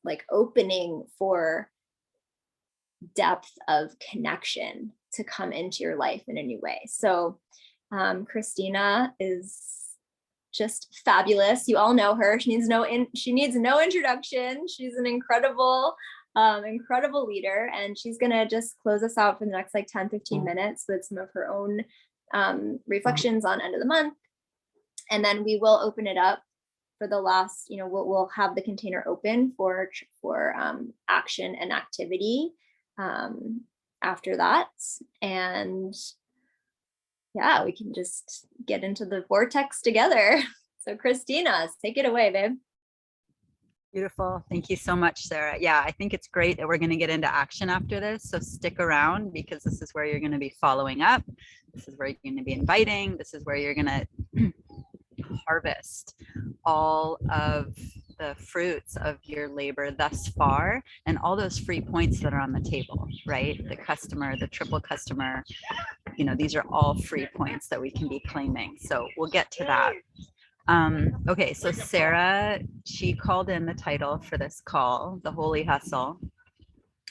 S1: like opening for depth of connection to come into your life in a new way. So Christina is just fabulous. You all know her. She needs no introduction. She's an incredible leader, and she's gonna just close us out for the next like 10-15 minutes with some of her own reflections on end of the month, and then we will open it up for the last, we'll have the container open for action and activity after that. And yeah, we can just get into the vortex together. So Christina, take it away, babe.
S4: Beautiful. Thank you so much, Sarah. Yeah, I think it's great that we're going to get into action after this. So stick around, because this is where you're going to be following up. This is where you're going to be inviting. This is where you're going to harvest all of the fruits of your labor thus far, and all those free points that are on the table, right? The customer, the triple customer, these are all free points that we can be claiming. So we'll get to that. Okay, so Sarah, she called in the title for this call, The Holy Hustle.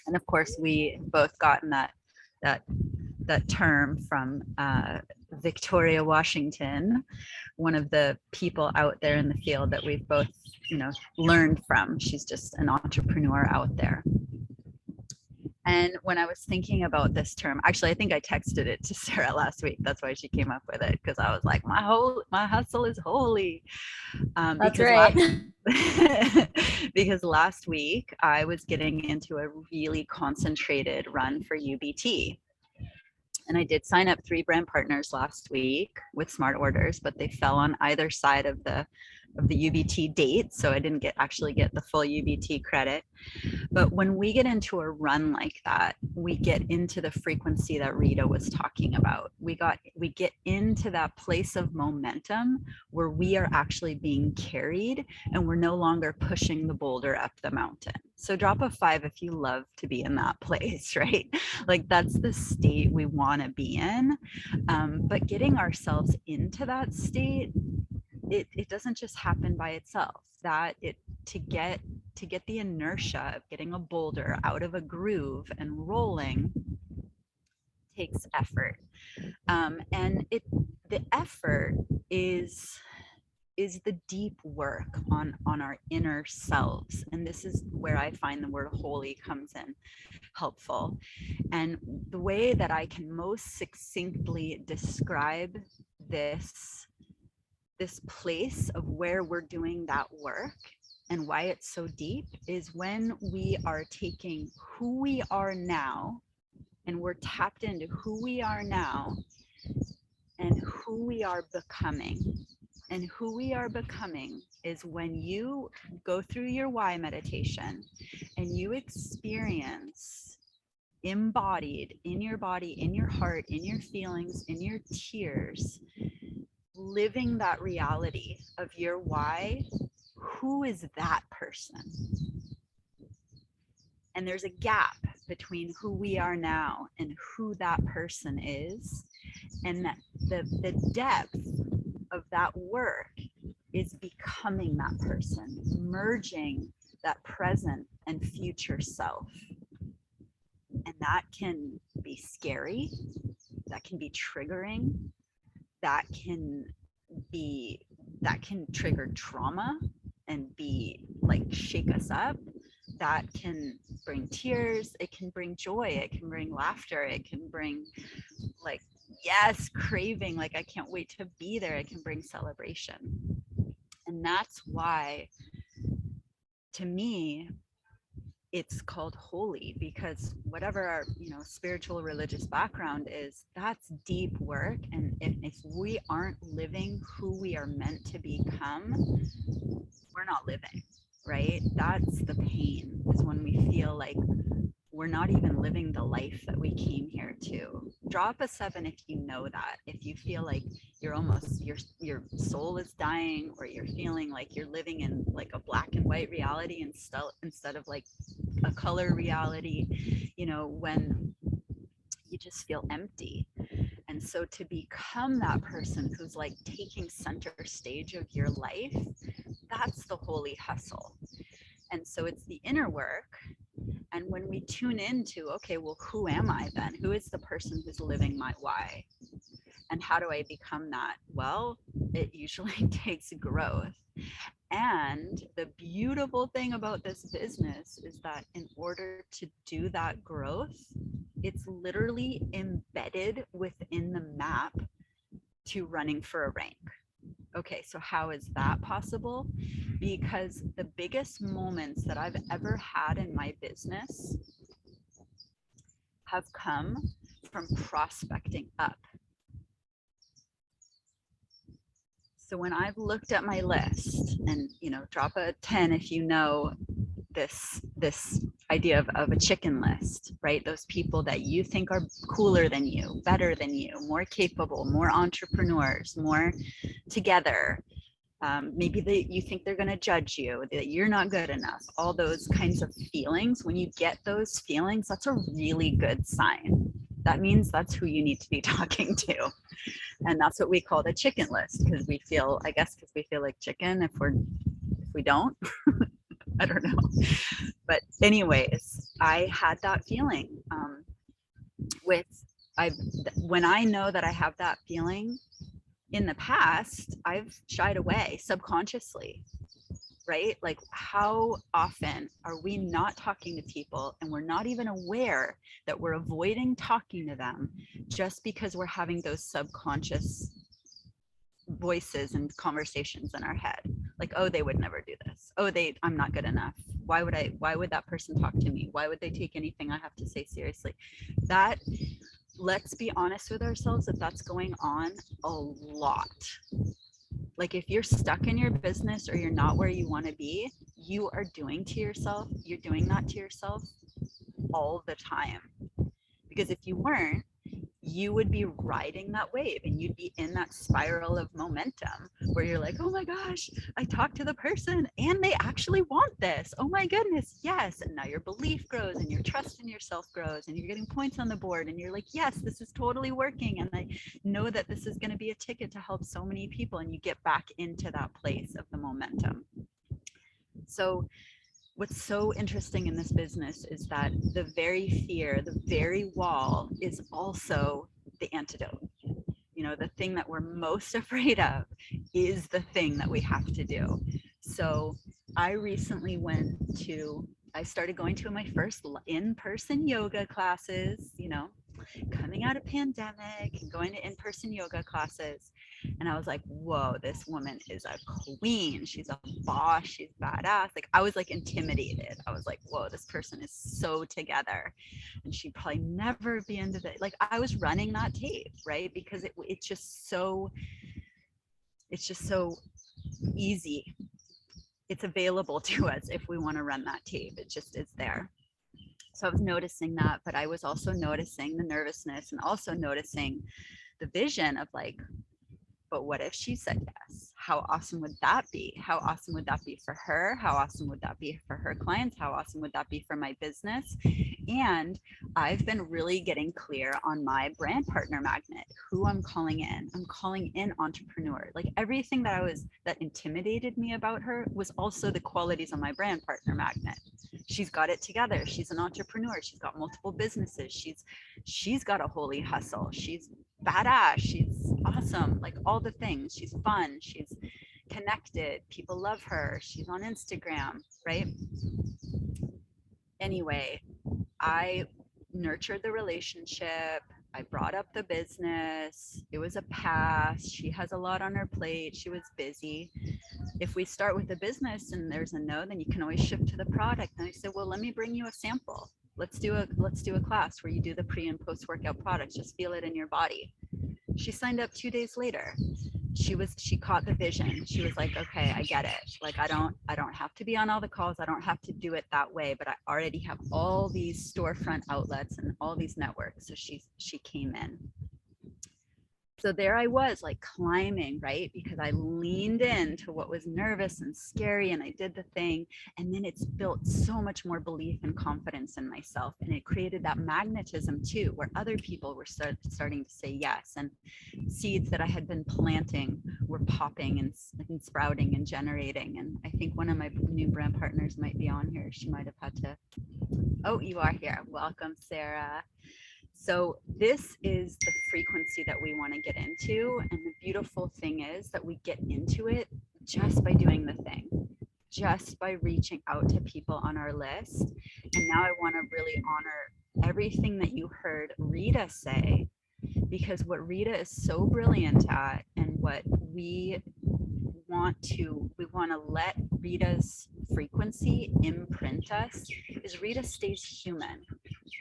S4: And of course, we both gotten that term from Victoria Washington, one of the people out there in the field that we've both, learned from. She's just an entrepreneur out there. And when I was thinking about this term, actually, I think I texted it to Sarah last week. That's why she came up with it, because I was like, my hustle is holy.
S1: That's right.
S4: Because last week I was getting into a really concentrated run for UBT. And I did sign up 3 brand partners last week with Smart Orders, but they fell on either side of the UBT date. So I didn't actually get the full UBT credit. But when we get into a run like that, we get into the frequency that Rita was talking about. We get into that place of momentum where we are actually being carried, and we're no longer pushing the boulder up the mountain. So drop a 5 if you love to be in that place, right? Like, that's the state we want to be in. But getting ourselves into that state, it doesn't just happen by itself. To get the inertia of getting a boulder out of a groove and rolling takes effort. And the effort is the deep work on our inner selves. And this is where I find the word holy comes in helpful. And the way that I can most succinctly describe this place of where we're doing that work and why it's so deep is when we are taking who we are now, and we're tapped into who we are now and who we are becoming. And who we are becoming is when you go through your why meditation and you experience embodied in your body, in your heart, in your feelings, in your tears, living that reality of your why. Who is that person? And there's a gap between who we are now and who that person is. And that the depth of that work is becoming that person, merging that present and future self. And that can be scary, that can be triggering, that can trigger trauma and be like shake us up. That can bring tears, it can bring joy, it can bring laughter, it can bring like, yes, craving, like I can't wait to be there, it can bring celebration. And that's why, to me, it's called holy, because whatever our spiritual religious background is, that's deep work. And if we aren't living who we are meant to become, we're not living, right? That's the pain, is when we feel like we're not even living the life that we came here to. Drop a 7 if you know that. If you feel like you're almost, your soul is dying, or you're feeling like you're living in like a black and white reality instead of like a color reality, when you just feel empty. And so to become that person who's like taking center stage of your life, that's the holy hustle. And so it's the inner work. And when we tune into, okay, well, who am I then? Who is the person who's living my why? And how do I become that? Well, it usually takes growth. And the beautiful thing about this business is that in order to do that growth, it's literally embedded within the map to running for a rank. Okay, so how is that possible? Because the biggest moments that I've ever had in my business have come from prospecting up. So when I've looked at my list, and drop a 10 if you know this idea of a chicken list, right? Those people that you think are cooler than you, better than you, more capable, more entrepreneurs, more together. Maybe you think they're going to judge you, that you're not good enough, all those kinds of feelings. When you get those feelings, that's a really good sign. That means that's who you need to be talking to. And that's what we call the chicken list, because we feel like chicken if we don't. I don't know. But anyways, I had that feeling when I know that I have that feeling. In the past, I've shied away subconsciously, right? Like, how often are we not talking to people and we're not even aware that we're avoiding talking to them just because we're having those subconscious voices and conversations in our head? Like, oh, they would never do this. Oh, I'm not good enough. Why would that person talk to me? Why would they take anything I have to say seriously? Let's be honest with ourselves, that that's going on a lot. Like, if you're stuck in your business or you're not where you want to be, you're doing that to yourself all the time. Because if you weren't, you would be riding that wave and you'd be in that spiral of momentum where you're like, oh my gosh, I talked to the person and they actually want this. Oh my goodness, yes. And now your belief grows and your trust in yourself grows and you're getting points on the board and you're like, yes, this is totally working. And I know that this is going to be a ticket to help so many people. And you get back into that place of the momentum. So what's so interesting in this business is that the very fear, the very wall is also the antidote. The thing that we're most afraid of is the thing that we have to do. So I recently I started going to my first in-person yoga classes, coming out of pandemic and going to in-person yoga classes. And I was like, whoa, this woman is a queen. She's a boss. She's badass. Like, I was like intimidated. I was like, whoa, this person is so together. And she'd probably never be into that. Like, I was running that tape, right? Because it's just so easy. It's available to us if we want to run that tape. It just is there. So I was noticing that, but I was also noticing the nervousness and also noticing the vision of like, but what if she said yes? How awesome would that be? How awesome would that be for her? How awesome would that be for her clients? How awesome would that be for my business? And I've been really getting clear on my brand partner magnet, who I'm calling in. I'm calling in entrepreneur. Like, everything that intimidated me about her was also the qualities on my brand partner magnet. She's got it together. She's an entrepreneur. She's got multiple businesses. She's got a holy hustle. She's badass, she's awesome, like all the things. She's fun, she's connected, people love her, she's on Instagram, right? Anyway, I nurtured the relationship. I brought up the business. It was a pass. She has a lot on her plate. She was busy. If we start with the business and there's a no, then you can always shift to the product. And I said, well, let me bring you a sample. Let's do a class where you do the pre and post workout products. Just feel it in your body. She signed up 2 days later. She caught the vision. She was like, okay, I get it. Like, I don't have to be on all the calls. I don't have to do it that way, but I already have all these storefront outlets and all these networks. So she came in. So there I was, like climbing, right? Because I leaned into what was nervous and scary, and I did the thing. And then it's built so much more belief and confidence in myself. And it created that magnetism too, where other people were starting to say yes. And seeds that I had been planting were popping and sprouting and generating. And I think one of my new brand partners might be on here. She might have had to. Oh, you are here. Welcome, Sarah. So this is the frequency that we want to get into. And the beautiful thing is that we get into it just by doing the thing, just by reaching out to people on our list. And now I want to really honor everything that you heard Rita say, because what Rita is so brilliant at, and what we want to let Rita's frequency imprint us, is Rita stays human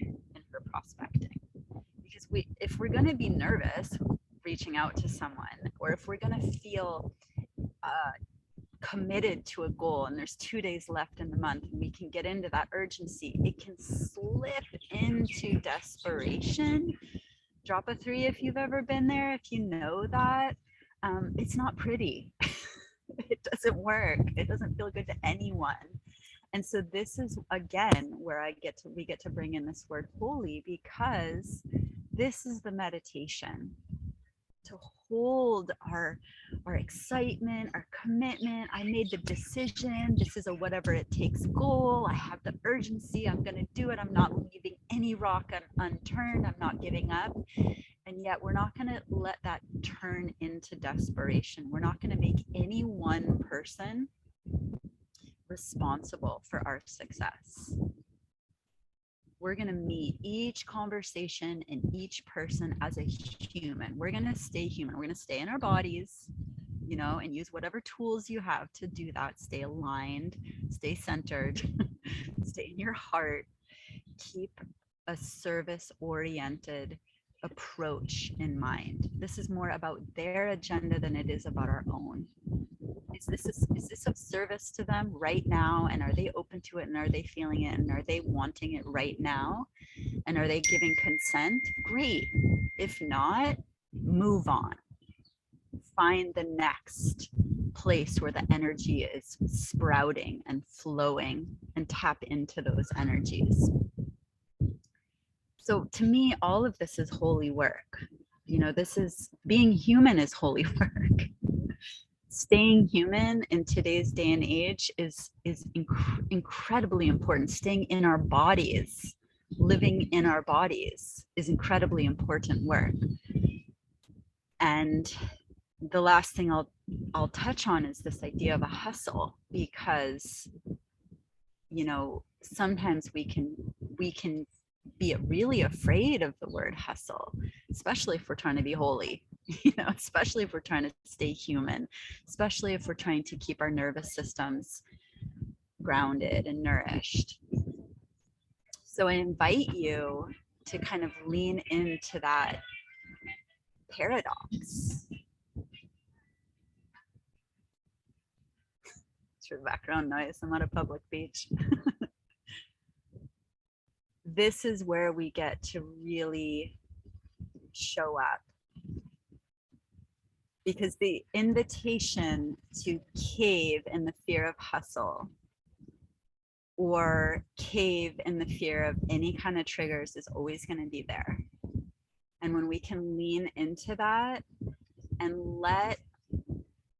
S4: in her prospecting. If we're going to be nervous reaching out to someone, or if we're going to feel committed to a goal and there's 2 days left in the month and we can get into that urgency, it can slip into desperation. Drop a 3 if you've ever been there, if you know that. It's not pretty. It doesn't work. It doesn't feel good to anyone. And so this is, again, where we get to bring in this word holy, because this is the meditation to hold our excitement, our commitment. I made the decision. This is a whatever it takes goal. I have the urgency. I'm going to do it. I'm not leaving any rock unturned. I'm not giving up. And yet we're not going to let that turn into desperation. We're not going to make any one person responsible for our success. We're going to meet each conversation and each person as a human. We're going to stay human. We're going to stay in our bodies, and use whatever tools you have to do that. Stay aligned, stay centered, stay in your heart. Keep a service-oriented approach in mind. This is more about their agenda than it is about our own. Is this of service to them right now? And are they open to it? And are they feeling it? And are they wanting it right now? And are they giving consent? Great. If not, move on. Find the next place where the energy is sprouting and flowing, and tap into those energies. So to me, all of this is holy work. This is being human is holy work. Staying human in today's day and age is incredibly important. Staying in our bodies, living in our bodies, is incredibly important work. And the last thing I'll touch on is this idea of a hustle, because sometimes we can be really afraid of the word hustle, especially if we're trying to be holy. Especially if we're trying to stay human, especially if we're trying to keep our nervous systems grounded and nourished. So I invite you to kind of lean into that paradox. It's your background noise. I'm at a public beach. This is where we get to really show up. Because the invitation to cave in the fear of hustle, or cave in the fear of any kind of triggers, is always going to be there. And when we can lean into that and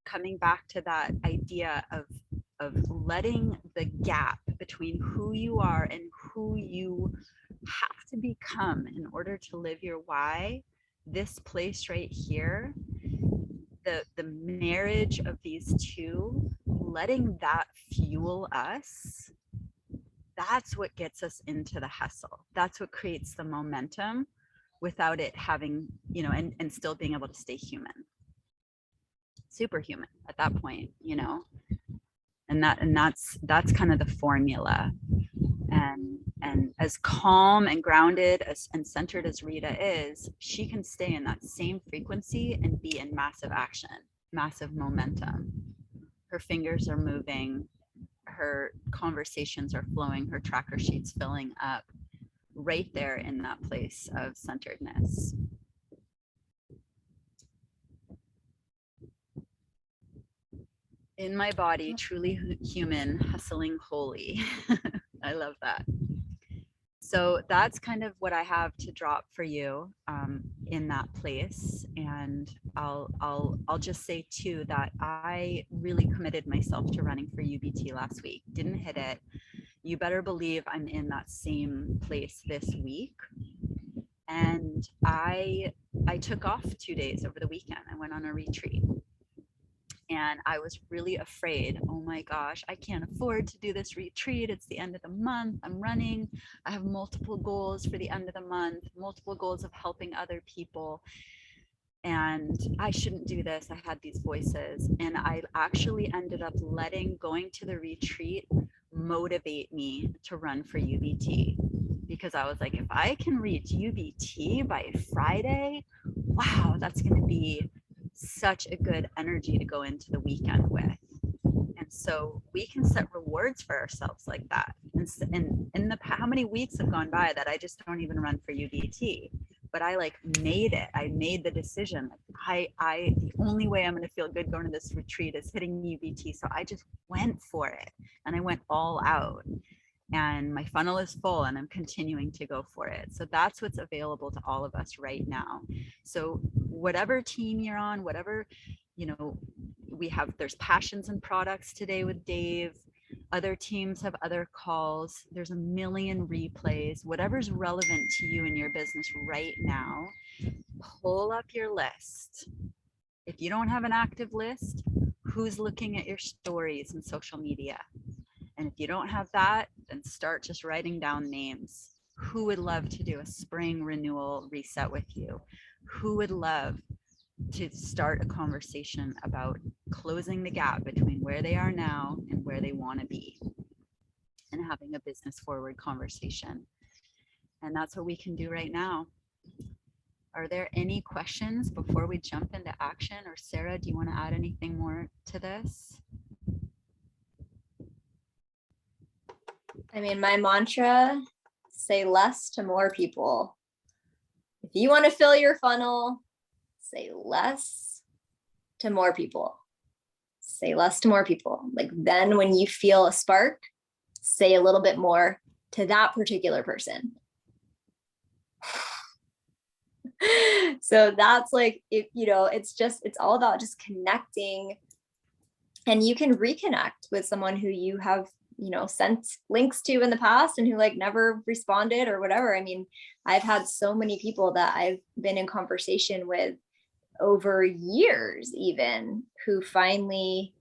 S4: coming back to that idea of letting the gap between who you are and who you have to become in order to live your why this place right here, the marriage of these two, letting that fuel us, that's what gets us into the hustle. That's what creates the momentum without it having, you know, and still being able to stay human, superhuman at that point, you know. And that's kind of the formula. And as calm and grounded and centered as Rita is, she can stay in that same frequency and be in massive action, massive momentum. Her fingers are moving, her conversations are flowing, her tracker sheet's filling up right there in that place of centeredness. In my body, truly human, hustling holy. I love that. So that's kind of what I have to drop for you in that place. And I'll just say too that I really committed myself to running for UBT last week. Didn't hit it. You better believe I'm in that same place this week. And I took off 2 days over the weekend. I went on a retreat. And I was really afraid, oh my gosh, I can't afford to do this retreat. It's the end of the month. I'm running. I have multiple goals for the end of the month, multiple goals of helping other people. And I shouldn't do this. I had these voices. And I actually ended up letting going to the retreat motivate me to run for UBT. Because I was like, if I can reach UBT by Friday, wow, that's going to be such a good energy to go into the weekend with. And so we can set rewards for ourselves like that. And in the how many weeks have gone by that I just don't even run for UBT, but I like made it. I made the decision. I the only way I'm going to feel good going to this retreat is hitting UBT. So I just went for it and I went all out. And my funnel is full and I'm continuing to go for it. So that's what's available to all of us right now. So whatever team you're on, whatever, you know, there's passions and products today with Dave. Other teams have other calls. There's a million replays, whatever's relevant to you in your business right now, pull up your list. If you don't have an active list, who's looking at your stories and social media? And if you don't have that, then start just writing down names. Who would love to do a spring renewal reset with you? Who would love to start a conversation about closing the gap between where they are now and where they want to be, and having a business forward conversation? And that's what we can do right now. Are there any questions before we jump into action? Or Sarah, do you want to add anything more to this?
S1: I mean, my mantra, say less to more people. If you want to fill your funnel, say less to more people. Say less to more people. Like then when you feel a spark, say a little bit more to that particular person. So that's like, if you know, it's all about just connecting, and you can reconnect with someone who you have, you know, sent links to in the past and who like never responded or whatever. I mean, I've had so many people that I've been in conversation with over years even, who finally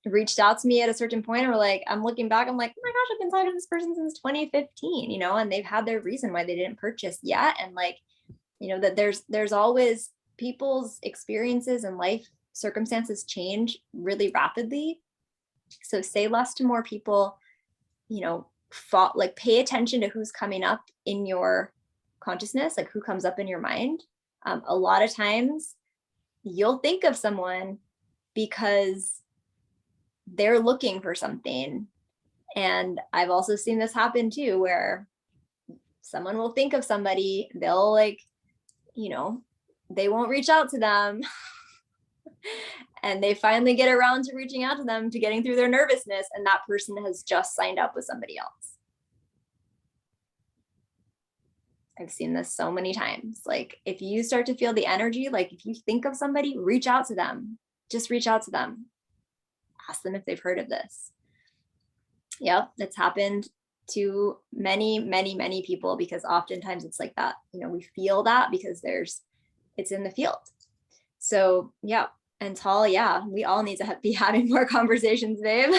S1: reached out to me at a certain point, or like, I'm looking back, I'm like, oh my gosh, I've been talking to this person since 2015, you know, and they've had their reason why they didn't purchase yet. And like, you know, that there's always people's experiences and life circumstances change really rapidly. So say less to more people, you know, like pay attention to who's coming up in your consciousness, like who comes up in your mind. A lot of times you'll think of someone because they're looking for something. And I've also seen this happen too, where someone will think of somebody, they'll like, you know, they won't reach out to them. And they finally get around to reaching out to them, to getting through their nervousness, and that person has just signed up with somebody else. I've seen this so many times. Like if you start to feel the energy, like if you think of somebody, reach out to them. Just reach out to them. Ask them if they've heard of this. Yep, it's happened to many, many, many people, because oftentimes it's like that, we feel that because it's in the field. So yeah, and Tal, yeah, we all need to be having more conversations, babe.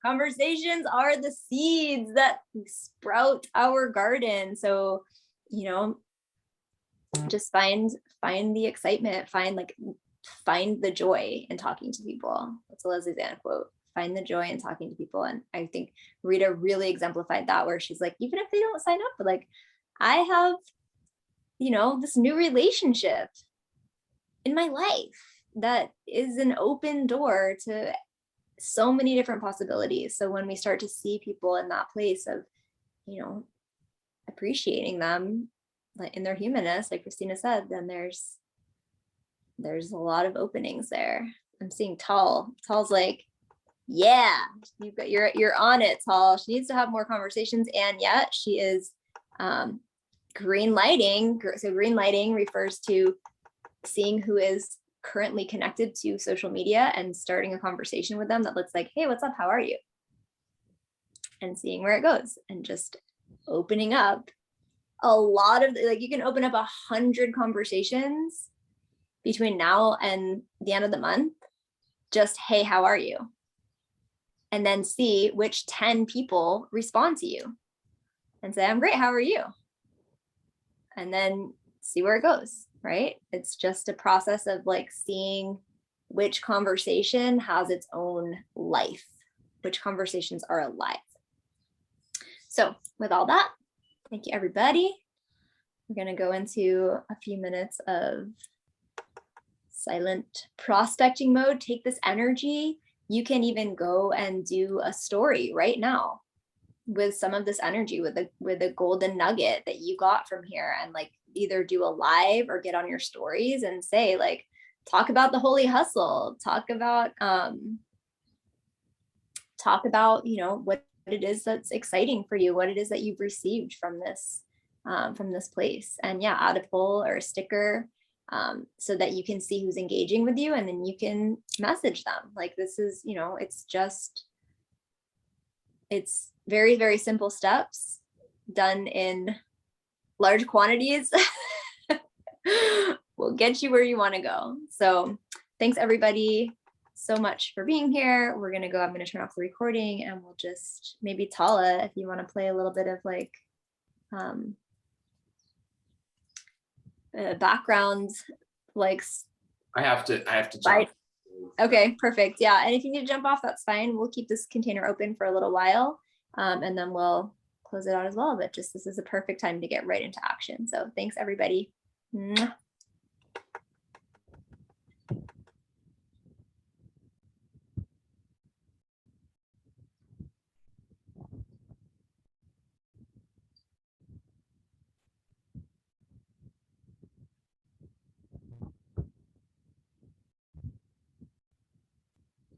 S1: Conversations are the seeds that sprout our garden. So, just find the excitement, find the joy in talking to people. That's a Leslie Zann quote. Find the joy in talking to people. And I think Rita really exemplified that, where she's like, even if they don't sign up, but like, I have, this new relationship in my life that is an open door to so many different possibilities. So when we start to see people in that place of, appreciating them like in their humanness, like Christina said, then there's a lot of openings there. I'm seeing Tal's like, yeah, you're on it, Tal. She needs to have more conversations, and yet she is green lighting. So green lighting refers to seeing who is currently connected to social media and starting a conversation with them that looks like, hey, what's up? How are you? And seeing where it goes, and just opening up a lot of, like, you can open up 100 conversations between now and the end of the month. Just, hey, how are you? And then see which 10 people respond to you and say, I'm great, how are you? And then see where it goes, right? It's just a process of like seeing which conversation has its own life, which conversations are alive. So with all that, thank you, everybody. We're going to go into a few minutes of silent prospecting mode. Take this energy. You can even go and do a story right now with some of this energy, with a golden nugget that you got from here, and like either do a live or get on your stories and say, like, talk about the holy hustle, talk about what it is that's exciting for you, what it is that you've received from this place. And yeah, add a poll or a sticker so that you can see who's engaging with you, and then you can message them. Like, this is, it's very, very simple steps done in large quantities will get you where you want to go. So thanks everybody so much for being here. I'm going to turn off the recording, and we'll just, maybe Tala, if you want to play a little bit of like background, like
S5: I have to jump.
S1: Right. Okay, perfect. Yeah, and if you need to jump off, that's fine. We'll keep this container open for a little while, and then we'll close it out as well. But just, this is a perfect time to get right into action. So thanks everybody. Mwah.